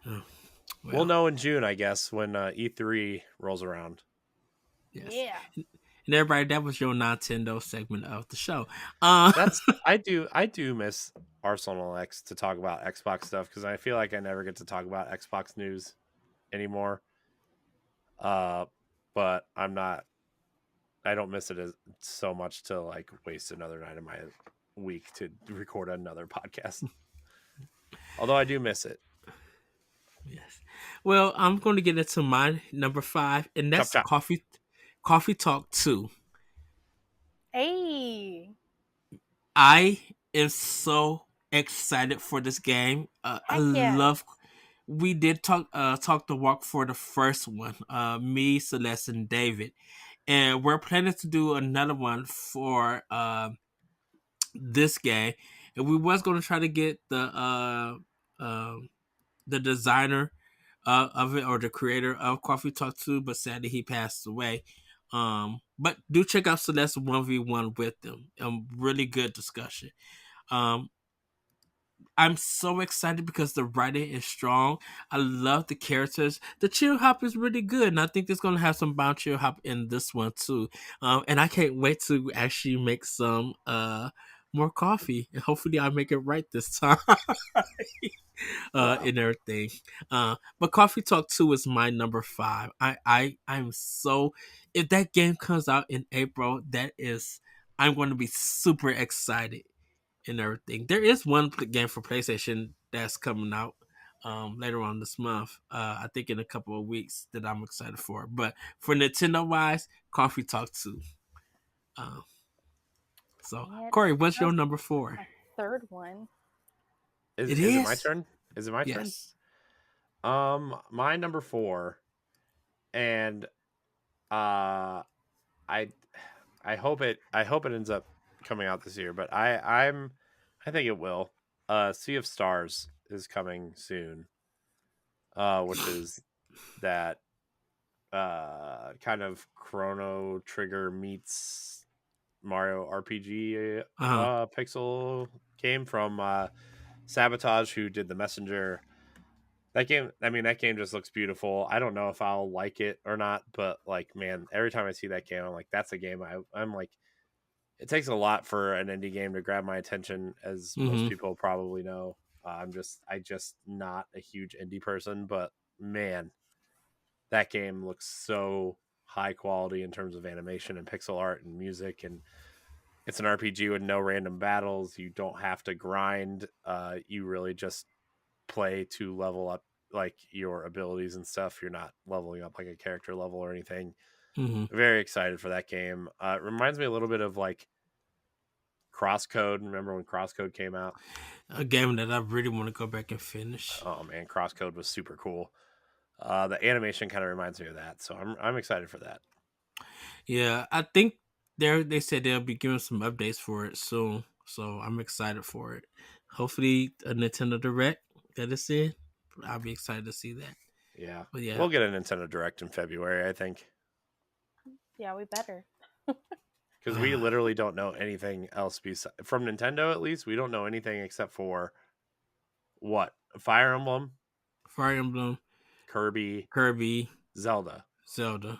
Oh, we'll know in June, I guess, when E3 rolls around. Yes. Yeah. And everybody, that was your Nintendo segment of the show. I do miss Arsenal X to talk about Xbox stuff because I feel like I never get to talk about Xbox news anymore. But I don't miss it so much to like waste another night of my week to record another podcast. Although I do miss it. Yes. Well, I'm going to get into my number 5, and that's Coffee Talk 2. Hey. I am so excited for this game. I love. We did talk the walk for the first one. Me, Celeste, and David, and we're planning to do another one for this game. And we was going to try to get the designer of it, or the creator of Coffee Talk 2, but sadly he passed away. But do check out Celeste 1v1 with them. Really good discussion. I'm so excited because the writing is strong. I love the characters. The chill hop is really good, and I think there's gonna have some bound chill hop in this one too. And I can't wait to actually make some more coffee, and hopefully I make it right this time. Wow. And everything. But Coffee Talk 2 is my number 5. I'm so, if that game comes out in April, I'm going to be super excited and everything. There is one game for PlayStation that's coming out later on this month. I think in a couple of weeks that I'm excited for. But for Nintendo wise, Coffee Talk 2. Uh, so Dang it. Corey, what's That your was number 4? my third one. It Is it my is. turn? Is it my turn? Yes. My number 4, and I I hope it ends up coming out this year, but I think it will. Sea of Stars is coming soon. Which is that kind of Chrono Trigger meets Mario RPG Uh-huh. pixel game from Sabotage, who did The Messenger. That game, I mean, that game just looks beautiful. I don't know if I'll like it or not, but like, man, every time I see that game, I'm like, that's a game I'm like, it takes a lot for an indie game to grab my attention, as most Mm-hmm. people probably know. I just not a huge indie person, but man, that game looks so high quality in terms of animation and pixel art and music, and it's an RPG with no random battles. You don't have to grind. You really just play to level up like your abilities and stuff. You're not leveling up like a character level or anything. Mm-hmm. Very excited for that game. It reminds me a little bit of like Crosscode. Remember when Crosscode came out? A game that I really want to go back and finish. Oh man, Crosscode was super cool. The animation kind of reminds me of that, so I'm excited for that. Yeah, I think they said they'll be giving some updates for it soon, so I'm excited for it. Hopefully, a Nintendo Direct that is in. I'll be excited to see that. Yeah, But yeah, we'll get a Nintendo Direct in February, I think, Yeah, we better. because we literally don't know anything else from Nintendo. At least we don't know anything except for what Fire Emblem, Fire Emblem, Kirby, Kirby, Zelda. Zelda.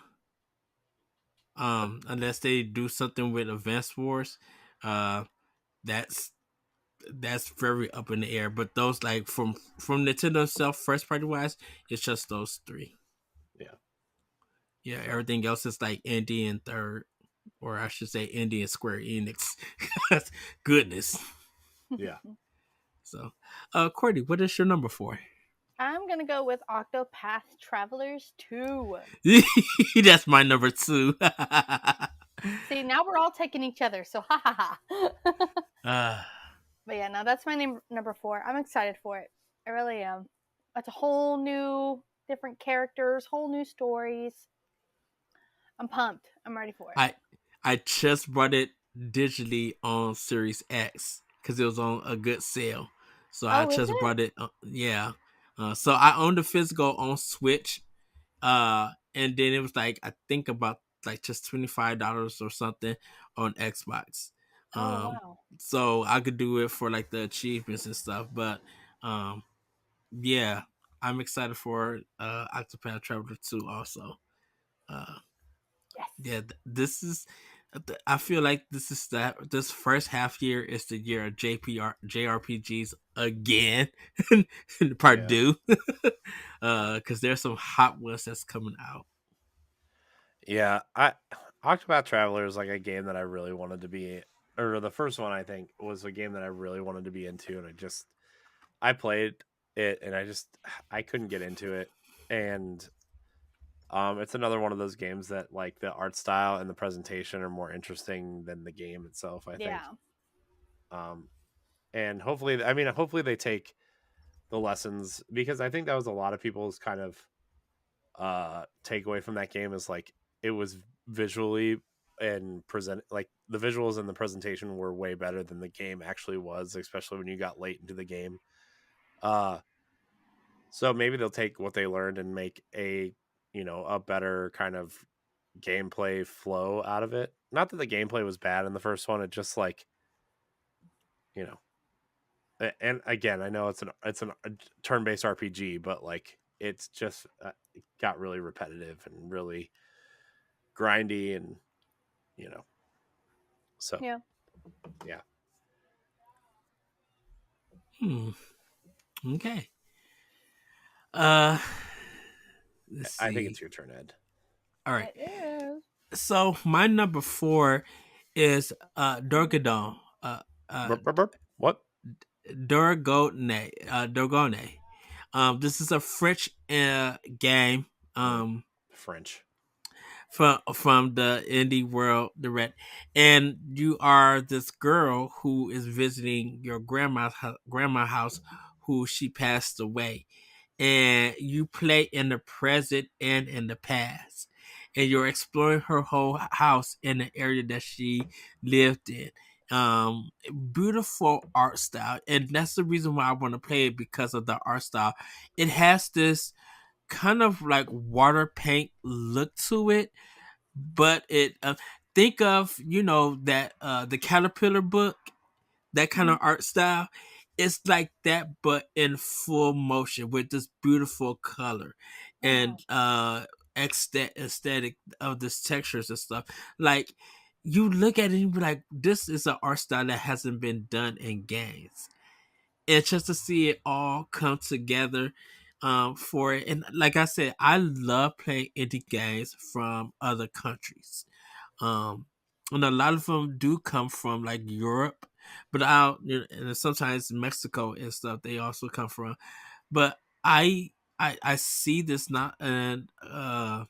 But Unless they do something with Advance Wars, uh, that's that's very up in the air. But those like from Nintendo itself, first party wise, it's just those 3. yeah, Yeah, so everything else is like indie and third, or I should say indie and Square Enix. Goodness. yeah. So, Courtney, what is your number 4? I'm going to go with Octopath Travelers 2. That's my number 2. See, now we're all taking each other, so ha ha ha. uh, But yeah, no, that's my number 4. I'm excited for it. I really am. It's a whole new, different characters, whole new stories. I'm pumped. I'm ready for it. I just bought it digitally on Series X because it was on a good sale. So I Is just it? bought it. Yeah. So I own the physical on Switch. And then it was like I think about like just $25 or something on Xbox. Wow. So I could do it for like the achievements and stuff. But yeah, I'm excited for Octopath Traveler 2 also. Uh, Yes. yeah, this is. I feel like this first half year is the year of JRPGs again, Yeah. Purdue, because there's some hot ones that's coming out. Yeah, I Octopath Traveler is like a game that I really wanted to be, or the first one I think was a game that I really wanted to be into, and I played it and I couldn't get into it, and it's another one of those games that like the art style and the presentation are more interesting than the game itself, I think. Yeah. Um, and hopefully they take the lessons, because I think that was a lot of people's kind of takeaway from that game, is like it was visually and present, like the visuals and the presentation were way better than the game actually was, especially when you got late into the game. uh so maybe they'll take what they learned and make a better kind of gameplay flow out of it. Not that the gameplay was bad in the first one, it just like, you know and again, I know it's a turn-based RPG, but like it's just it got really repetitive and really grindy, and you know so Yeah. yeah. Hmm. Okay. Uh, let's I think see. it's your turn, Ed. All right. It is. So my number 4 is Dorgadon. Uh, Burp, burp, burp. What? Dorgone. This is a French game. Mm, Um, French. from the indie world direct, and you are this girl who is visiting your grandma house, who she passed away, and you play in the present and in the past, and you're exploring her whole house in the area that she lived in. Beautiful art style, and that's the reason why I want to play it, because of the art style. It has this kind of like water paint look to it, but it think of, that the Caterpillar book, that kind of art style. It's like that, but in full motion with this beautiful color and Oh, aesthetic of this textures and stuff. Like, you look at it and you be like, this is an art style that hasn't been done in games. And just to see it all come together for it. And like I said, I love playing indie games from other countries. Um, and a lot of them do come from like Europe, but and sometimes Mexico and stuff. They also come from. But I see this not, and I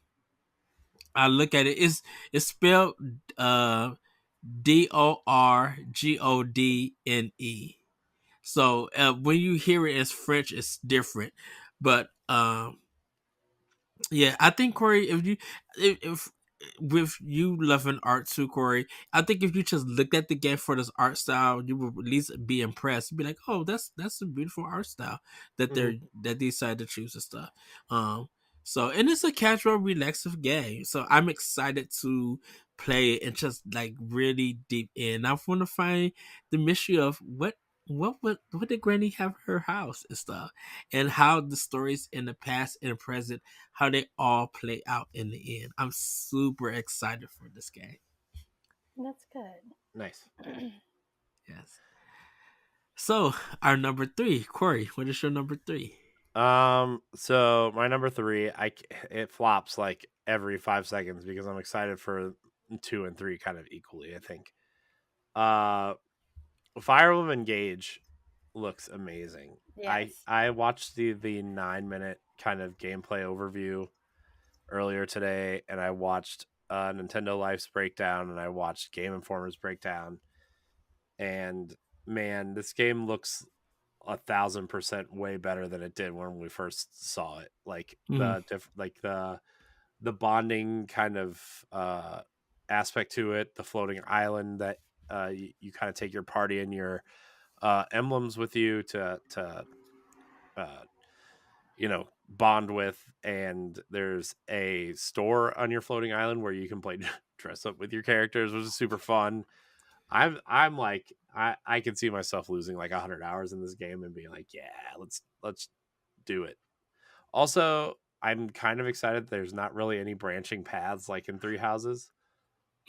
look at it. It's spelled Dorgodne. So when you hear it as French, it's different. But yeah, I think, Corey, if with you loving art too, Corey, I think if you just looked at the game for this art style, you would at least be impressed. Be like, oh, that's a beautiful art style that Mhm. they decided to choose and stuff. Um, so, and it's a casual, relaxive game. So I'm excited to play it and just like really deep in. I want to find the mystery of what did Granny have her house and stuff, and how the stories in the past and present, how they all play out in the end. I'm super excited for this game. that's good. Nice. Yes. So our number 3, Corey. What is your number 3? So my number 3, it flops like every 5 seconds because I'm excited for 2 and 3 kind of equally. I think. Uh, Fire Emblem Engage looks amazing. I Yes. I watched the 9-minute kind of gameplay overview earlier today, and I watched Nintendo Life's breakdown, and I watched Game Informer's breakdown, and man, this game looks 1,000% way better than it did when we first saw it. Like Mm-hmm. the bonding kind of aspect to it, the floating island that you kind of take your party and your emblems with you to uh, bond with, and there's a store on your floating island where you can play dress up with your characters, which is super fun. I'm like I can see myself losing like 100 hours in this game and being like, yeah, let's do it. Also, I'm kind of excited there's not really any branching paths like in Three Houses.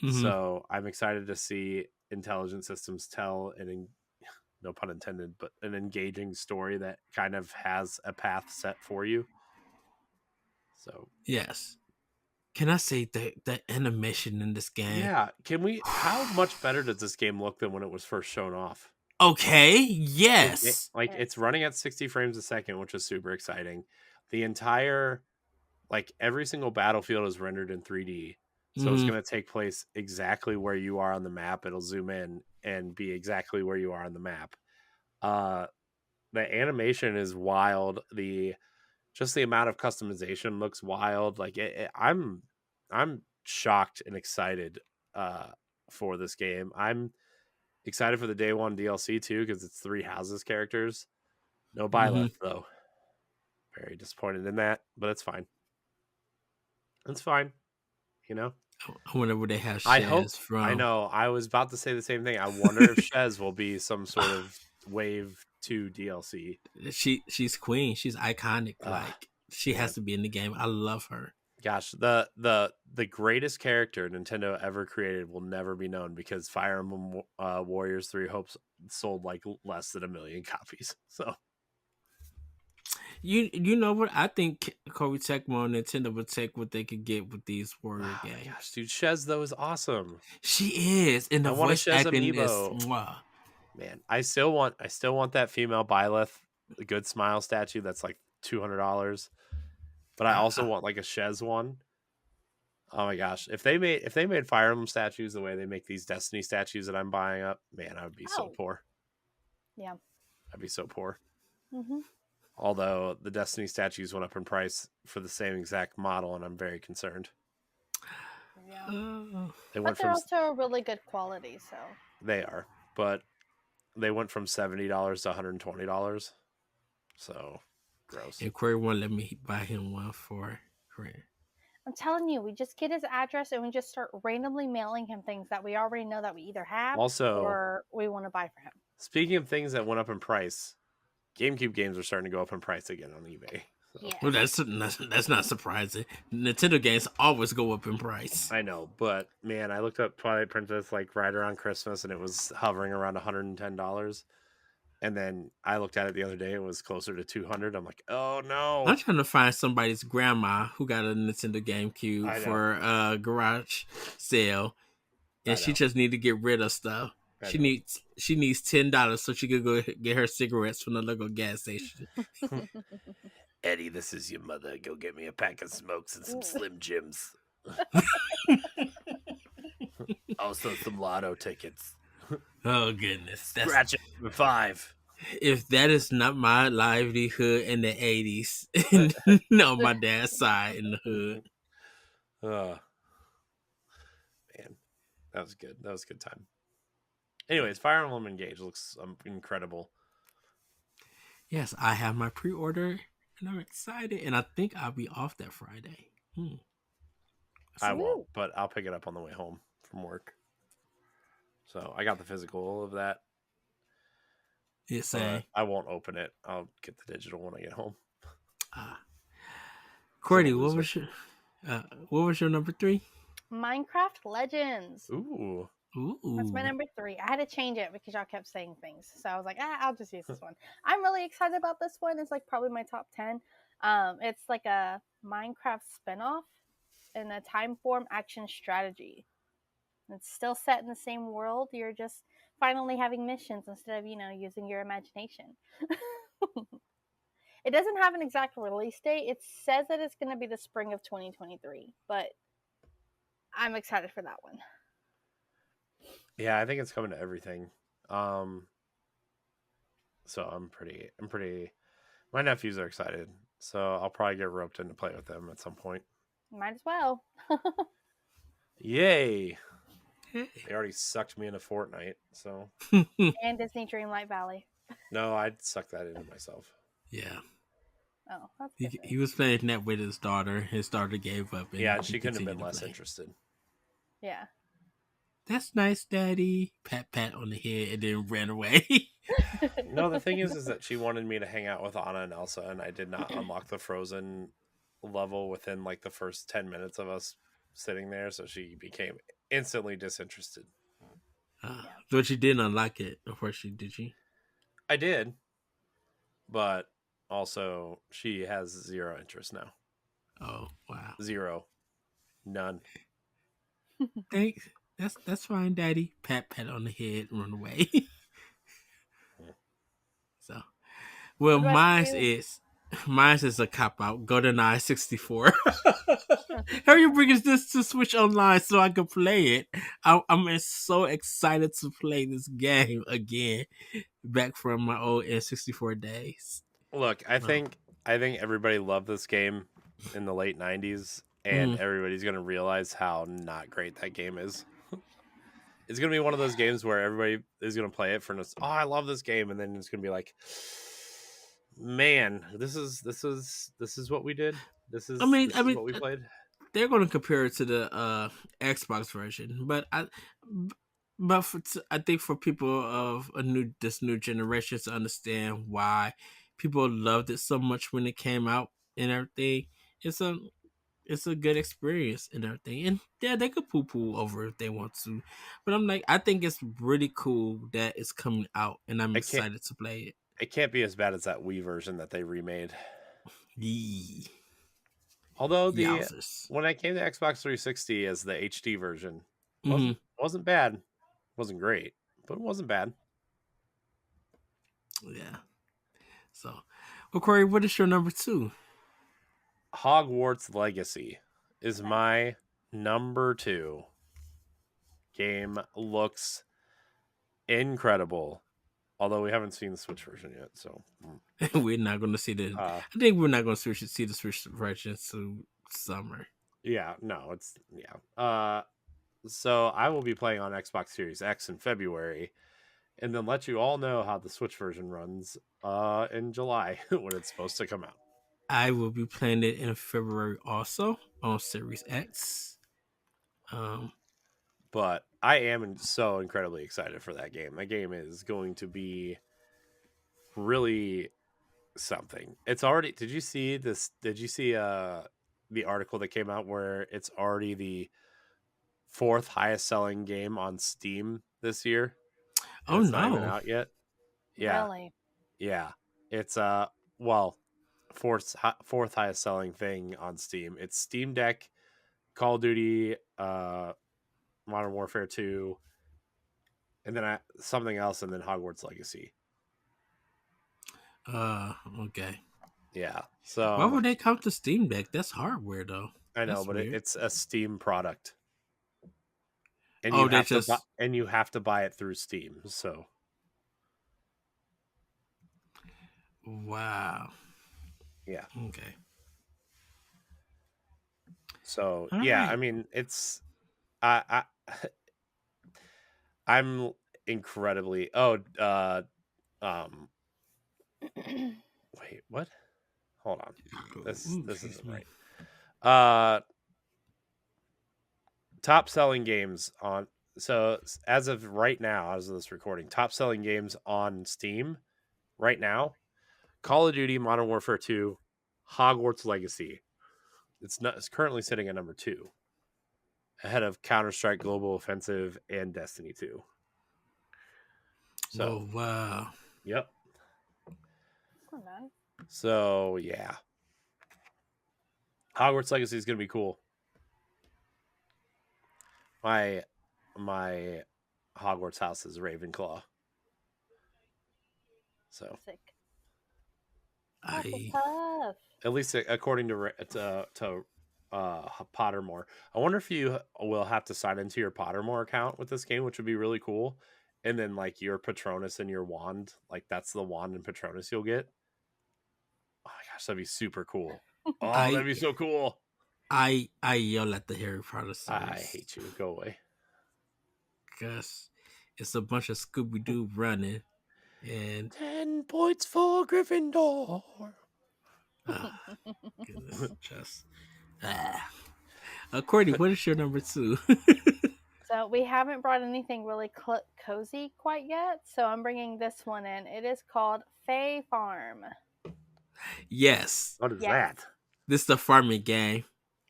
Mm-hmm. So I'm excited to see intelligent systems tell no pun intended, but an engaging story that kind of has a path set for you. So Yes. Can I say the animation in this game? yeah, can we? How much better does this game look than when it was first shown off? Okay. It Yes. like Yes. it's running at 60 frames a second, which is super exciting. The entire like every single battlefield is rendered in 3D. So it's Mm-hmm. going to take place exactly where you are on the map. It'll zoom in and be exactly where you are on the map. Uh the animation is wild. The amount of customization looks wild. Like I'm shocked and excited uh for this game. I'm excited for the day one DLC too because it's Three Houses characters. No Mm-hmm. Byleth though. Very disappointed in that, but it's fine. It's fine. You know. I wonder where they have I hope. Shaz I from. know. I was about to say the same thing. I wonder if Shez will be some sort of Wave 2 DLC. She's queen. She's iconic. Ah, Like, she has man. to be in the game. I love her. Gosh, the greatest character Nintendo ever created will never be known because Fire Emblem Warriors 3 Hopes sold like less than 1 million copies. So You know what? I think Koei Tecmo and Nintendo would take what they could get with these Warrior oh my games. gosh, dude, Shez though is awesome. She is, and the I want a voice Shez acting is amiibo. mwah. Man, I still want that female Byleth, the good smile statue that's like $200. But I also want like a Shez one. Oh my gosh, if they made Fire Emblem statues the way they make these Destiny statues that I'm buying up, man, I would be so poor. Yeah. I'd be so poor. Mm-hmm. Although the Destiny statues went up in price for the same exact model, and I'm very concerned. Yeah. They But they're also really good quality, so. They are, but they went from $70 to $120. So gross. And Corey won't let me buy him one for Korea. I'm telling you, we just get his address and we just start randomly mailing him things that we already know that we either have Also, or we want to buy for him. Speaking of things that went up in price, GameCube games are starting to go up in price again on eBay. So. Yeah. Well, that's not surprising. Nintendo games always go up in price. I know, but man, I looked up Twilight Princess like right around Christmas, and it was hovering around $110. And then I looked at it the other day; it was closer to $200. I'm like, oh no! I'm trying to find somebody's grandma who got a Nintendo GameCube for a garage sale, and she just need to get rid of stuff. She needs $10 so she could go get her cigarettes from the local gas station. Eddie, this is your mother. Go get me a pack of smokes and some Slim Jims. Also, some lotto tickets. Oh goodness! Scratch it for 5. If that is not my livelihood in the 80s, no, my dad's side in the hood. Man, that was good. That was a good time. Anyways, Fire Emblem Engage looks incredible. Yes, I have my pre-order, and I'm excited, and I think I'll be off that Friday. I won't, but I'll pick it up on the way home from work. So I got the physical of that. Yes, I won't open it. I'll get the digital when I get home. Courty, what was your number 3? Minecraft Legends. Ooh. That's my number 3. I had to change it because y'all kept saying things. So I was like, I'll just use this one. I'm really excited about this one. It's like probably my top 10. It's like a Minecraft spinoff in a time form action strategy. It's still set in the same world. You're just finally having missions instead of, using your imagination. It doesn't have an exact release date. It says that it's going to be the spring of 2023, but I'm excited for that one. Yeah, I think it's coming to everything. So I'm pretty my nephews are excited. So I'll probably get roped in to play with them at some point. Might as well. Yay. They already sucked me into Fortnite, so. And Disney Dreamlight Valley. No, I'd suck that into myself. Yeah. Oh, that's good. He was playing that with his daughter. His daughter gave up. Yeah, she couldn't have been less interested. Yeah. That's nice, Daddy. Pat on the head, and then ran away. No, the thing is that she wanted me to hang out with Anna and Elsa, and I did not unlock the Frozen level within like the first 10 minutes of us sitting there, so she became instantly disinterested. But she didn't unlock it, of course, did she? I did, but also she has 0 interest now. Oh, wow. 0. None. Thanks. That's fine, Daddy. Pat on the head, run away. So, well, mine's is a cop out. GoldenEye 64. How are you bringing this to Switch Online so I can play it? I'm so excited to play this game again, back from my old N64 days. Look, I think everybody loved this game in the late 90s, and everybody's gonna realize how not great that game is. It's gonna be one of those games where everybody is gonna play it for I love this game, and then it's gonna be like, man, this is what we did. This is what we played. They're gonna compare it to the Xbox version, but I think for people of this new generation to understand why people loved it so much when it came out and everything, it's a good experience and everything. And yeah, they could poo poo over if they want to, but I'm like, I think it's really cool that it's coming out, and I'm It can't excited to play it. it can't be as bad as that Wii version that they remade. Yee. Although the Yowzers. when I came to Xbox 360 as the HD version, Mm-hmm. wasn't bad, wasn't great, but it wasn't bad. Yeah. So, well, Corey, what is your number 2? Hogwarts Legacy is my number 2. Game looks incredible, although we haven't seen the Switch version yet. So We're not going to see the. I think we're not going to see the Switch version to summer. yeah, no, it's yeah. So I will be playing on Xbox Series X in February, and then let you all know how the Switch version runs in July when it's supposed to come out. I will be playing it in February also on Series X. But I am so incredibly excited for that game. That game is going to be really something. It's already. Did you see this? Did you see the article that came out where it's already the 4th highest selling game on Steam this year, and Oh it's not even no! out yet? Yeah, Really? yeah. It's fourth highest selling thing on Steam. It's Steam Deck, Call of Duty, Modern Warfare 2, and then something else, and then Hogwarts Legacy. Okay. Yeah. Why So would they count the Steam Deck? That's hardware though. I know, That's but weird. it's a Steam product, and Oh, they just. you have to buy it through Steam. So Wow. yeah. Okay. So All yeah, right. I mean, it's I I'm incredibly um wait, what? Hold on. This Ooh, this excuse isn't me. right. Uh Top selling games on as of right now, as of this recording, top selling games on Steam right now: Call of Duty, Modern Warfare 2, Hogwarts Legacy. It's currently sitting at number 2, ahead of Counter-Strike Global Offensive and Destiny 2. So, Oh wow. yep. Come on. So, yeah. Hogwarts Legacy is going to be cool. My Hogwarts house is Ravenclaw. So, Sick. I Hufflepuff. at least according to Pottermore. I wonder if you will have to sign into your Pottermore account with this game, which would be really cool. And then like your Patronus and your wand, like that's the wand and Patronus you'll get. Oh my gosh, that'd be super cool. Oh, I that'd be so cool. I yell at the Harry Potter I series hate you. Go away. because it's a bunch of Scooby Doo running, and 10 points for Gryffindor. ah, goodness, just ah. Courtney, what is your number 2? So we haven't brought anything really cozy quite yet. So I'm bringing this one in. It is called Fae Farm. Yes, What is Yes. that? this is the farming game.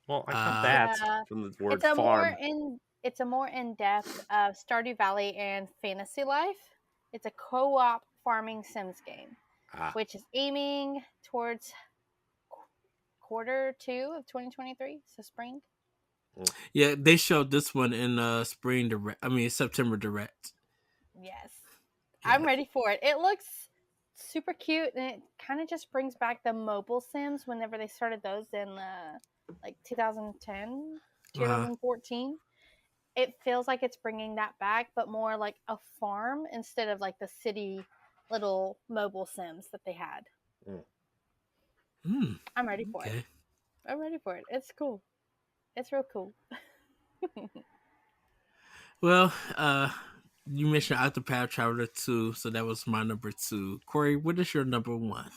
Well, I got Yeah. that from the word It's a farm. more in depth of Stardew Valley and Fantasy Life. It's a co-op farming Sims game, which is aiming towards Q2 of 2023, so spring. Yeah, they showed this one in spring direct. I mean September direct. Yes. Yeah. I'm ready for it. It looks super cute, and it kind of just brings back the mobile Sims whenever they started those in like 2010, 2014. It feels like it's bringing that back, but more like a farm instead of like the city little mobile Sims that they had. I'm ready for it. I'm ready for it. It's cool. It's real cool. Well, you mentioned Octopath Traveler 2, so that was my number 2. Corey, what is your number 1?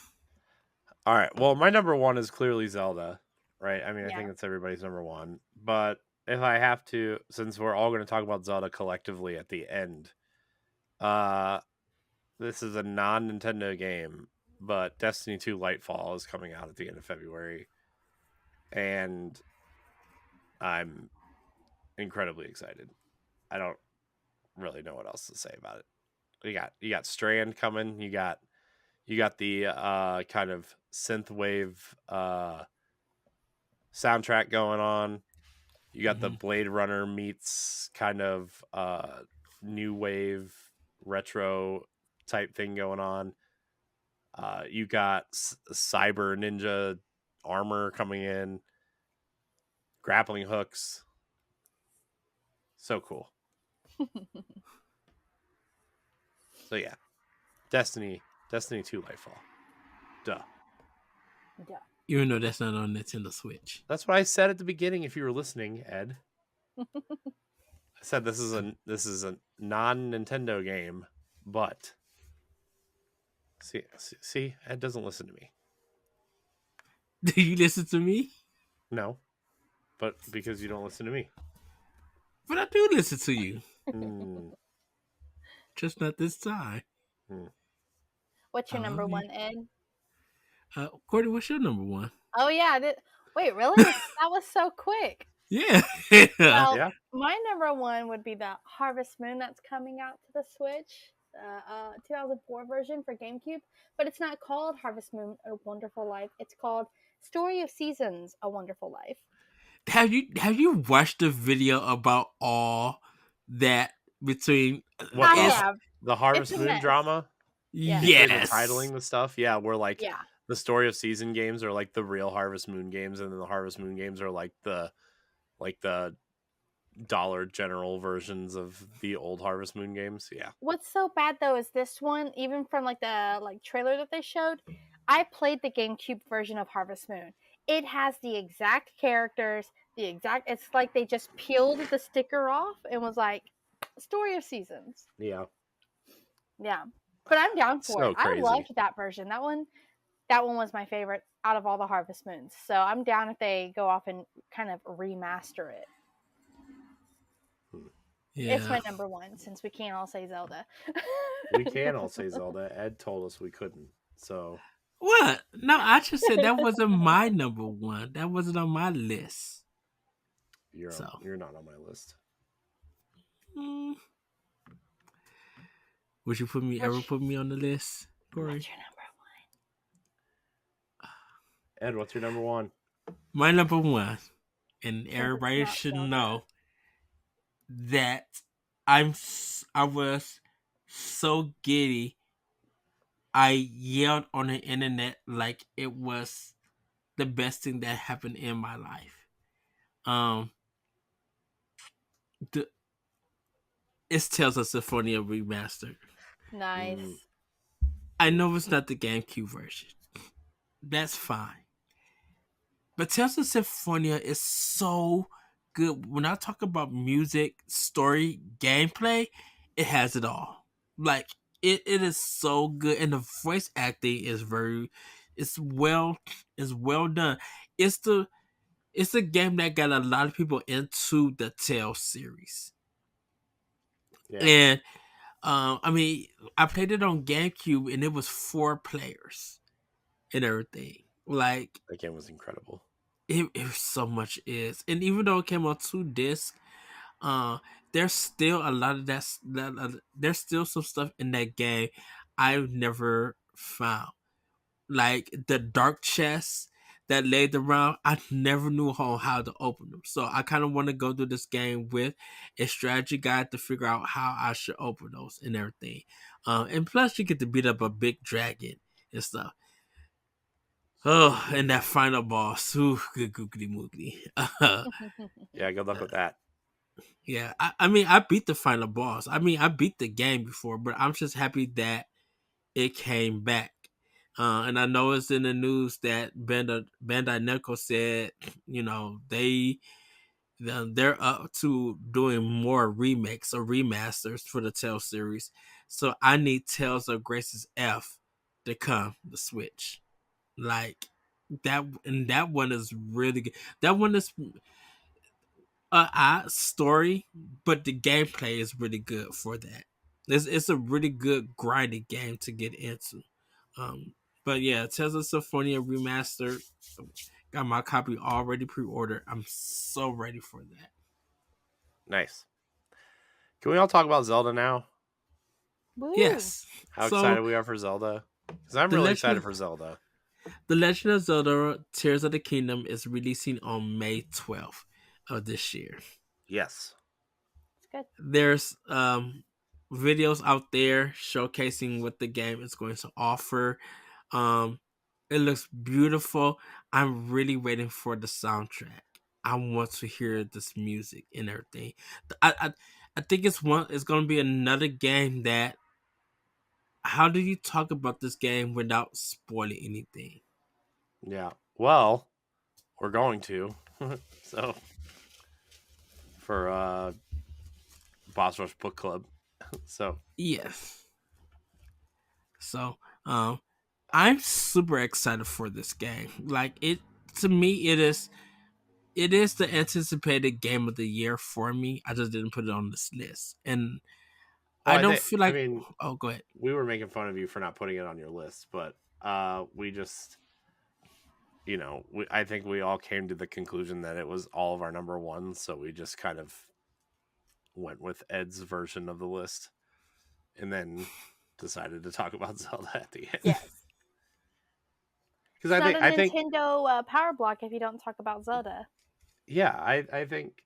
All right. Well, my number 1 is clearly Zelda, right? I mean, I Yeah. think it's everybody's number 1. But if I have to, since we're all going to talk about Zelda collectively at the end, this is a non-Nintendo game, but Destiny 2 Lightfall is coming out at the end of February. And I'm incredibly excited. I don't really know what else to say about it. You got Strand coming. You got the kind of synthwave soundtrack going on. You got the Blade Runner meets kind of new wave retro type thing going on. You got cyber ninja armor coming in, grappling hooks. So cool. So yeah, Destiny 2 Lightfall. Duh. Even though that's not on Nintendo Switch. That's what I said at the beginning. If you were listening, Ed, I said this is a non Nintendo game, but see, Ed doesn't listen to me. Do you listen to me? No, but because you don't listen to me. But I do listen to you. Mm. Just not this time. What's your number one, Ed? Courtney, what's your number one? Oh yeah, wait, really? That was so quick. Yeah. Well, Yeah. my number one would be the Harvest Moon that's coming out to the Switch, 2004 version for GameCube. But it's not called Harvest Moon: A Wonderful Life. It's called Story of Seasons: A Wonderful Life. Have you watched the video about all that between? The Harvest Moon drama? Yes. The titling the stuff, yeah, where like the Story of Season games are like the real Harvest Moon games, and then the Harvest Moon games are like the Dollar General versions of the old Harvest Moon games. Yeah. What's so bad though is this one, even from like the trailer that they showed, I played the GameCube version of Harvest Moon. It has the exact characters, it's like they just peeled the sticker off and was like, Story of Seasons. Yeah. Yeah. But I'm down for it. Crazy. I loved that version. That one was my favorite out of all the Harvest Moons. So I'm down if they go off and kind of remaster it. Yeah. It's my number one, since we can't all say Zelda. We can all say Zelda. Ed told us we couldn't. So what? No, I just said that wasn't my number one. That wasn't on my list. You're not on my list. Would you ever put me on the list, Corey? What's your number one? Ed, what's your number one? My number one, and everybody should know that I was so giddy. I yelled on the internet like it was the best thing that happened in my life. It's Tales of Symphonia Remastered. Nice. I know it's not the GameCube version. That's fine. But Tales of Symphonia is so good. When I talk about music, story, gameplay, it has it all. Like, it is so good. And the voice acting is well done. It's the game that got a lot of people into the Tales series. Yeah. And I mean, I played it on GameCube and it was 4 players and everything. Like, that game was incredible. It so much is. And even though it came on 2 discs, there's still a lot of there's still some stuff in that game I've never found. Like the dark chests that laid around, I never knew how to open them. So I kind of want to go through this game with a strategy guide to figure out how I should open those and everything. And plus you get to beat up a big dragon and stuff. Oh, and that final boss. Ooh, good googly moogly. Yeah, good luck with that. Yeah, I mean, I beat the final boss. I mean, I beat the game before, but I'm just happy that it came back. And I know it's in the news that Bandai Namco said, they're up to doing more remakes or remasters for the Tales series. So I need Tales of Grace's F to come to Switch. Like that, and that one is really good. That one is a story, but the gameplay is really good for that. It's a really good grinding game to get into. But yeah, Tales of Symphonia Remastered, got my copy already pre-ordered. I'm so ready for that. Nice. Can we all talk about Zelda now? Woo. Yes. How So, excited we are for Zelda? Because I'm The really Legend excited of- for Zelda. The Legend of Zelda Tears of the Kingdom is releasing on May 12th of this year. Yes. It's good. There's videos out there showcasing what the game is going to offer. It looks beautiful. I'm really waiting for the soundtrack. I want to hear this music and everything. I think it's going to be another game that. How do you talk about this game without spoiling anything? Yeah. Well, we're going to. So, for Boss Rush Book Club. So, Yes. So, I'm super excited for this game. Like it to me, it is the anticipated game of the year for me. I just didn't put it on this list, and well, I don't feel like. mean, Oh, go ahead. we were making fun of you for not putting it on your list, but we just, I think we all came to the conclusion that it was all of our number ones, so we just kind of went with Ed's version of the list, and then decided to talk about Zelda at the end. Yes. Because I think Nintendo Power Block if you don't talk about Zelda. Yeah, I think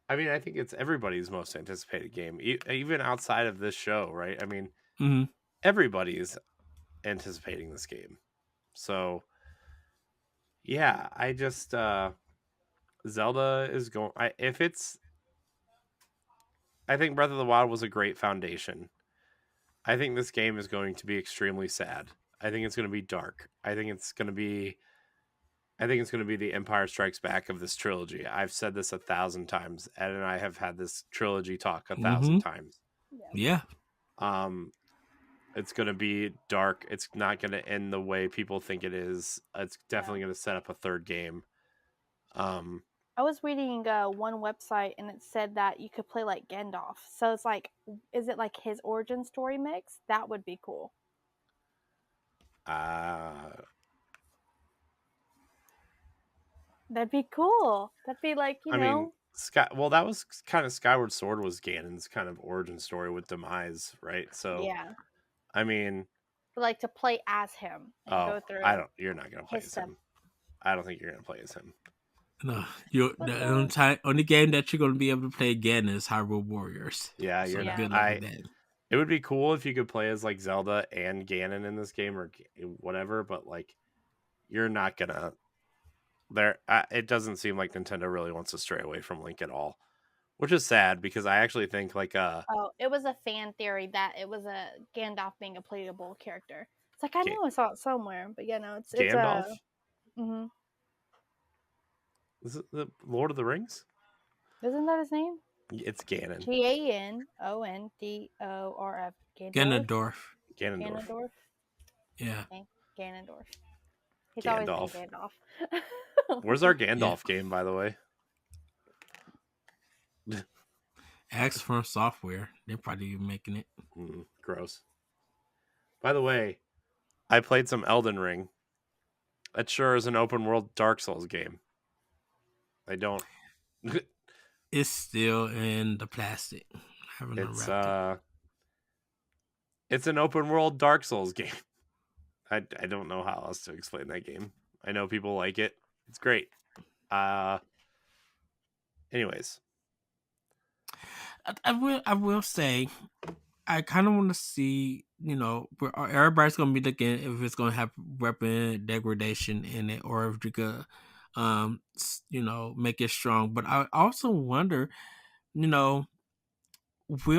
it's everybody's most anticipated game, even outside of this show, right? I mean, Mm-hmm. everybody's anticipating this game. So, yeah, I just Zelda is going. I think Breath of the Wild was a great foundation. I think this game is going to be extremely sad. I think it's going to be dark. I think it's going to be the Empire Strikes Back of this trilogy. I've said this 1,000 times. Ed and I have had this trilogy talk 1,000 times. Yeah. It's going to be dark. It's not going to end the way people think it is. It's definitely going to set up a third game. I was reading one website and it said that you could play like Gandalf. So it's like, is it like his origin story mix? That would be cool. That'd be cool. That'd be like, you know. Mean, that was kind of Skyward Sword was Ganon's kind of origin story with Demise, right? So, yeah. I mean, but like to play as him and go through. You're not gonna play as him. I don't think you're gonna play as him. No, the only game that you're going to be able to play again is Hyrule Warriors. Yeah, so you're not. It would be cool if you could play as like Zelda and Ganon in this game or whatever, but like you're not gonna. It doesn't seem like Nintendo really wants to stray away from Link at all, which is sad because I actually think like it was a fan theory that it was a Gandalf being a playable character. It's like I know I saw it somewhere, but it's Gandalf. Mm-hmm. Is it the Lord of the Rings? Isn't that his name? It's Ganon. Ganondorf. Ganondorf. Ganondorf. Yeah. Okay. Ganondorf. He's Gandalf. always been Gandalf. Where's our Gandalf game, by the way? Ask From Software. They're probably making it. Gross. By the way, I played some Elden Ring. That sure is an open world Dark Souls game. I don't. It's still in the plastic. It's an open world Dark Souls game. I don't know how else to explain that game. I know people like it. It's great. Anyways, I will say, I kind of want to see, everybody's going to be looking if it's going to have weapon degradation in it or if you could, make it strong. But I also wonder, will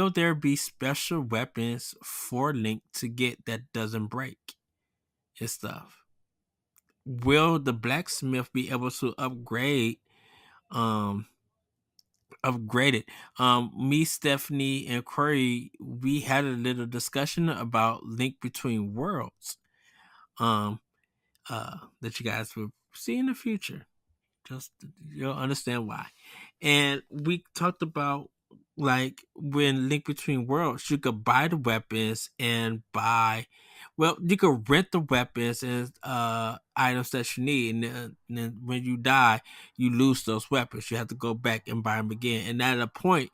there be special weapons for Link to get that doesn't break and stuff? Will the blacksmith be able to upgrade it? Me, Stephanie, and Courty, we had a little discussion about Link Between Worlds that you guys will see in the future. Just you'll understand why. And we talked about like when Link Between Worlds, you could buy the weapons and buy Well, you can rent the weapons and items that you need, and then when you die, you lose those weapons. You have to go back and buy them again. And at a point,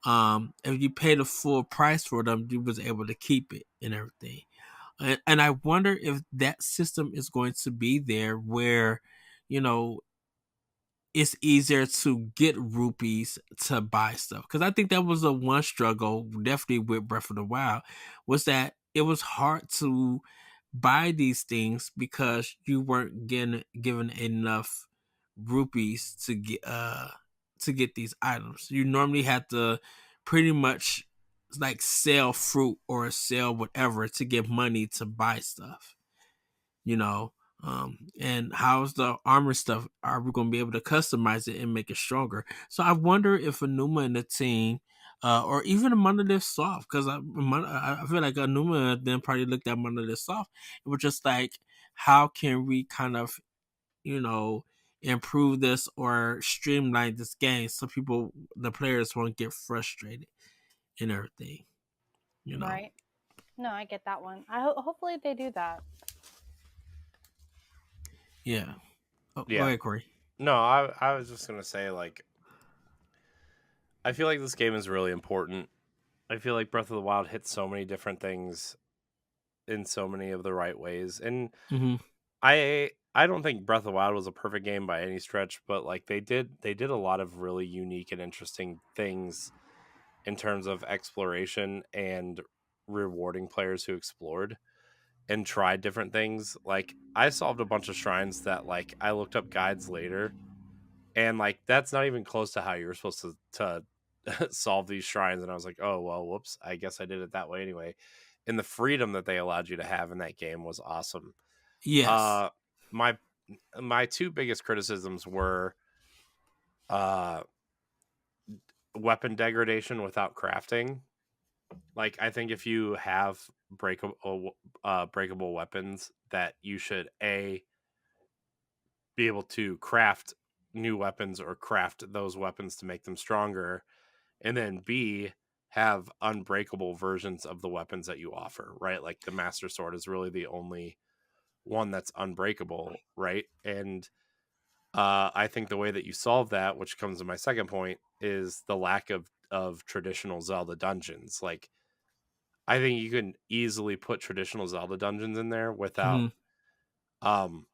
if you pay the full price for them, you was able to keep it and everything. And I wonder if that system is going to be there, where you know it's easier to get rupees to buy stuff. Because I think that was a one struggle, definitely with Breath of the Wild, was that it was hard to buy these things because you weren't getting given enough rupees to get these items. You normally had to pretty much like sell fruit or sell whatever to get money to buy stuff, you know. And how's the armor stuff? Are we going to be able to customize it and make it stronger? So I wonder if Anuma and the team, or even a Monolith Soft, because I feel like Anuma then probably looked at Monolith Soft. It was just like, how can we kind of, you know, improve this or streamline this game so the players won't get frustrated and everything, you know? Right. No, I get that one. Hopefully they do that. Yeah. Oh, go Yeah. ahead, Courty. No, I was just gonna say, like, I feel like this game is really important. I feel like Breath of the Wild hits so many different things in so many of the right ways, and Mm-hmm. I don't think Breath of the Wild was a perfect game by any stretch, but like they did a lot of really unique and interesting things in terms of exploration and rewarding players who explored and tried different things. Like I solved a bunch of shrines that like I looked up guides later, and like that's not even close to how you're supposed to solve these shrines. And I was like, oh well, whoops, I guess I did it that way anyway. And the freedom that they allowed you to have in that game was awesome. Yes. My my two biggest criticisms were uh weapon degradation without crafting. Like I think if you have breakable weapons, that you should be able to craft new weapons or craft those weapons to make them stronger, and then B, have unbreakable versions of the weapons that you offer, right? Like the Master Sword is really the only one that's unbreakable, right? And I think the way that you solve that, which comes to my second point, is the lack of traditional Zelda dungeons. Like I think you can easily put traditional Zelda dungeons in there without Mm-hmm. um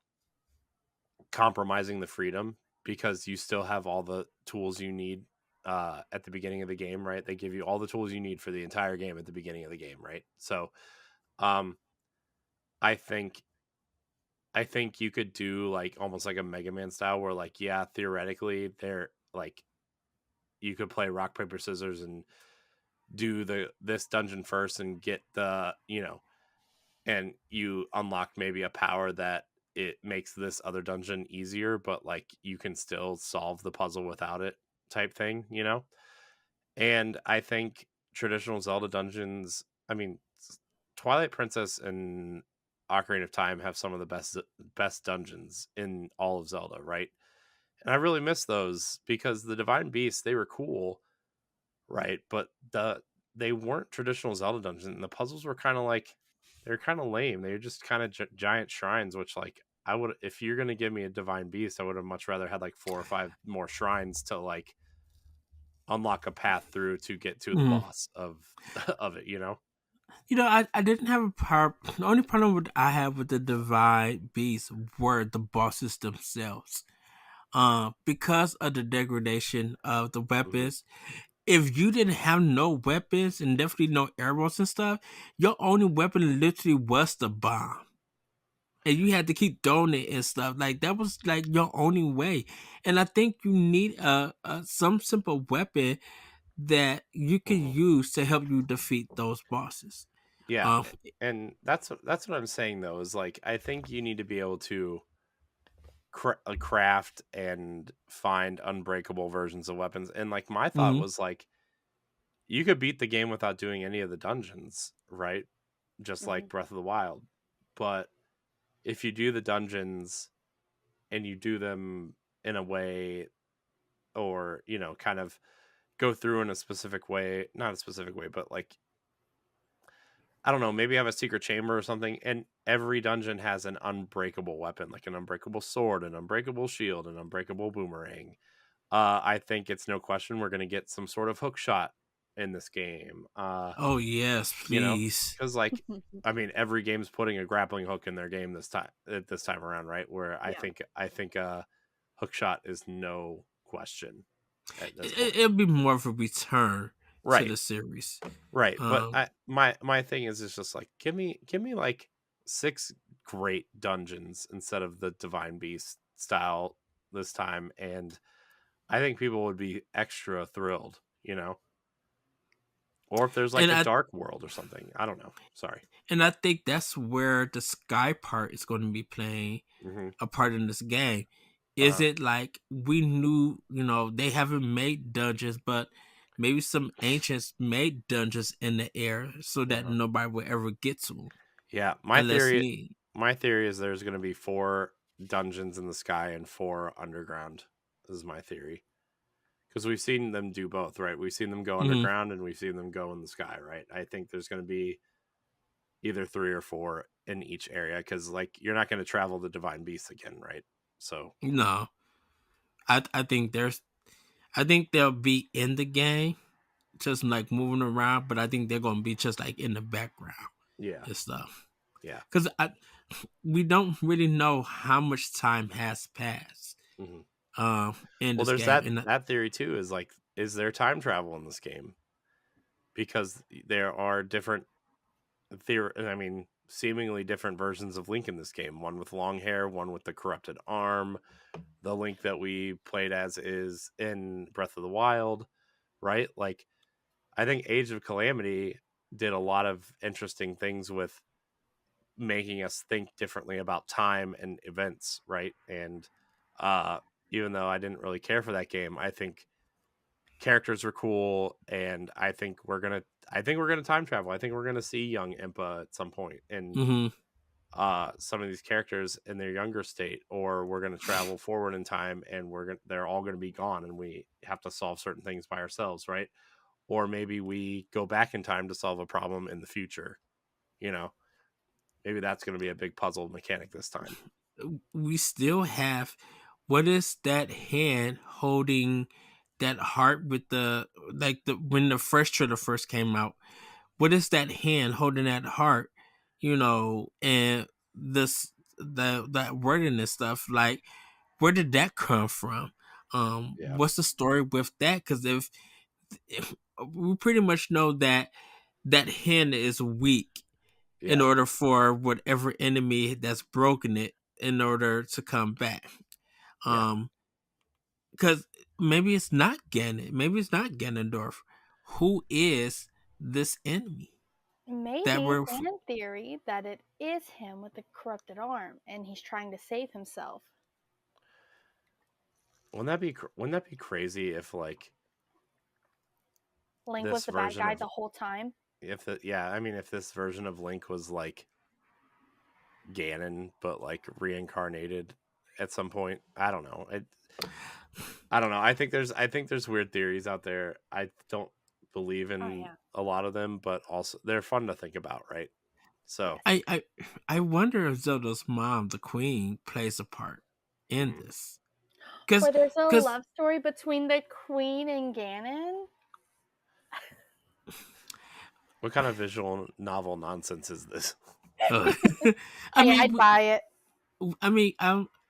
compromising the freedom, because you still have all the tools you need at the beginning of the game, right? They give you all the tools you need for the entire game at the beginning of the game, right? So um I think you could do like almost like a Mega Man style where like, yeah, theoretically they're like you could play rock paper scissors and do this dungeon first and get the, you know, and you unlock maybe a power that it makes this other dungeon easier, but like you can still solve the puzzle without it, type thing, you know? And I think traditional Zelda dungeons, I mean, Twilight Princess and Ocarina of Time have some of the best dungeons in all of Zelda, right? And I really miss those because the Divine Beasts, they were cool, right? But they weren't traditional Zelda dungeons, and the puzzles were kind of like, they're kind of lame. They're just kind of giant shrines, which like I would, if you're gonna give me a Divine Beast, I would have much rather had like 4 or 5 more shrines to like unlock a path through to get to the Mm-hmm. boss of of it, you know? You know, I didn't have a problem. The only problem I have with the Divine Beasts were the bosses themselves. Because of the degradation of the Mm-hmm. weapons. If you didn't have no weapons and definitely no arrows and stuff, your only weapon literally was the bomb. And you had to keep throwing it and stuff. Like that was like your only way. And I think you need some simple weapon that you can Mm-hmm. use to help you defeat those bosses. Yeah, Um, and that's what I'm saying though, is like I think you need to be able to craft and find unbreakable versions of weapons. And like my thought mhm, was like you could beat the game without doing any of the dungeons, right? Just Hmm. like Breath of the Wild. But if you do the dungeons and you do them in a way, or, you know, kind of go through in a specific way, not a specific way, but like I don't know, maybe have a secret chamber or something, and every dungeon has an unbreakable weapon, like an unbreakable sword, an unbreakable shield, an unbreakable boomerang. I think it's no question we're going to get some sort of hook shot in this game. Oh yes, You know, please. because like, I mean, every game's putting a grappling hook in their game this time around, right? Where Yeah. I think hook shot is no question at this It, point. it'll be more of a return to Right, the series. right. But Um, my thing is it's just like give me like 6 great dungeons instead of the Divine Beast style this time, and I think people would be extra thrilled, you know. Or if there's like and a I dark world or something. I don't know. Sorry. and I think that's where the sky part is going to be playing Hmm. a part in this game. Is Uh-huh. it like we knew, they haven't made dungeons, but maybe some ancients made dungeons in the air so that Uh-huh. nobody will ever get to them Yeah, unless need. my theory is there's going to be 4 dungeons in the sky and 4 underground. This is my theory. Because we've seen them do both, right? We've seen them go Mm-hmm. underground and we've seen them go in the sky, right? I think there's going to be either 3 or 4 in each area because, like, you're not going to travel the Divine Beast again, right? So, No, I think they'll be in the game, just like moving around, but I think they're gonna be just like in the background yeah, and stuff. yeah. Because we don't really know how much time has passed Hmm. in Well, this there's game, and that theory too. Is like, is there time travel in this game? Because there are different I mean, seemingly different versions of Link in this game. One with long hair, one with the corrupted arm. The Link that we played as is in Breath of the Wild, right? Like, I think Age of Calamity did a lot of interesting things with making us think differently about time and events, right? And uh even though I didn't really care for that game, I think characters were cool, and I think we're gonna time travel. I think we're gonna see young Impa at some point, and mm-hmm. some of these characters in their younger state, or we're gonna travel forward in time and they're all gonna be gone, and we have to solve certain things by ourselves, right? Or maybe we go back in time to solve a problem in the future. You know, maybe that's gonna be a big puzzle mechanic this time. We still have, what is that hand holding that heart with the, like, the when the first trailer first came out? What is that hand holding that heart? And this that wording and stuff, like, where did that come from? Yeah, What's the story with that? Because if we pretty much know that that hand is weak in yeah, order for whatever enemy that's broken it in order to come back. yeah. Um, because maybe it's not Ganon. Maybe it's not Ganondorf. Who is this enemy that Maybe we're? fan theory that it is him with the corrupted arm and he's trying to save himself. Wouldn't that be crazy if like Link was this the bad version guy of the whole time. if the yeah, I mean, if this version of Link was like Ganon but like reincarnated at some point. I don't know. I don't know. I think there's weird theories out there. I don't believe Oh in yeah. a lot of them, but also they're fun to think about, right? So, Yes. I wonder if Zelda's mom, the queen, plays a part in mhm. this. Because Or there's a because love story between the queen and Ganon. What kind of visual novel nonsense is this? uh, I Hey, mean I'd buy it.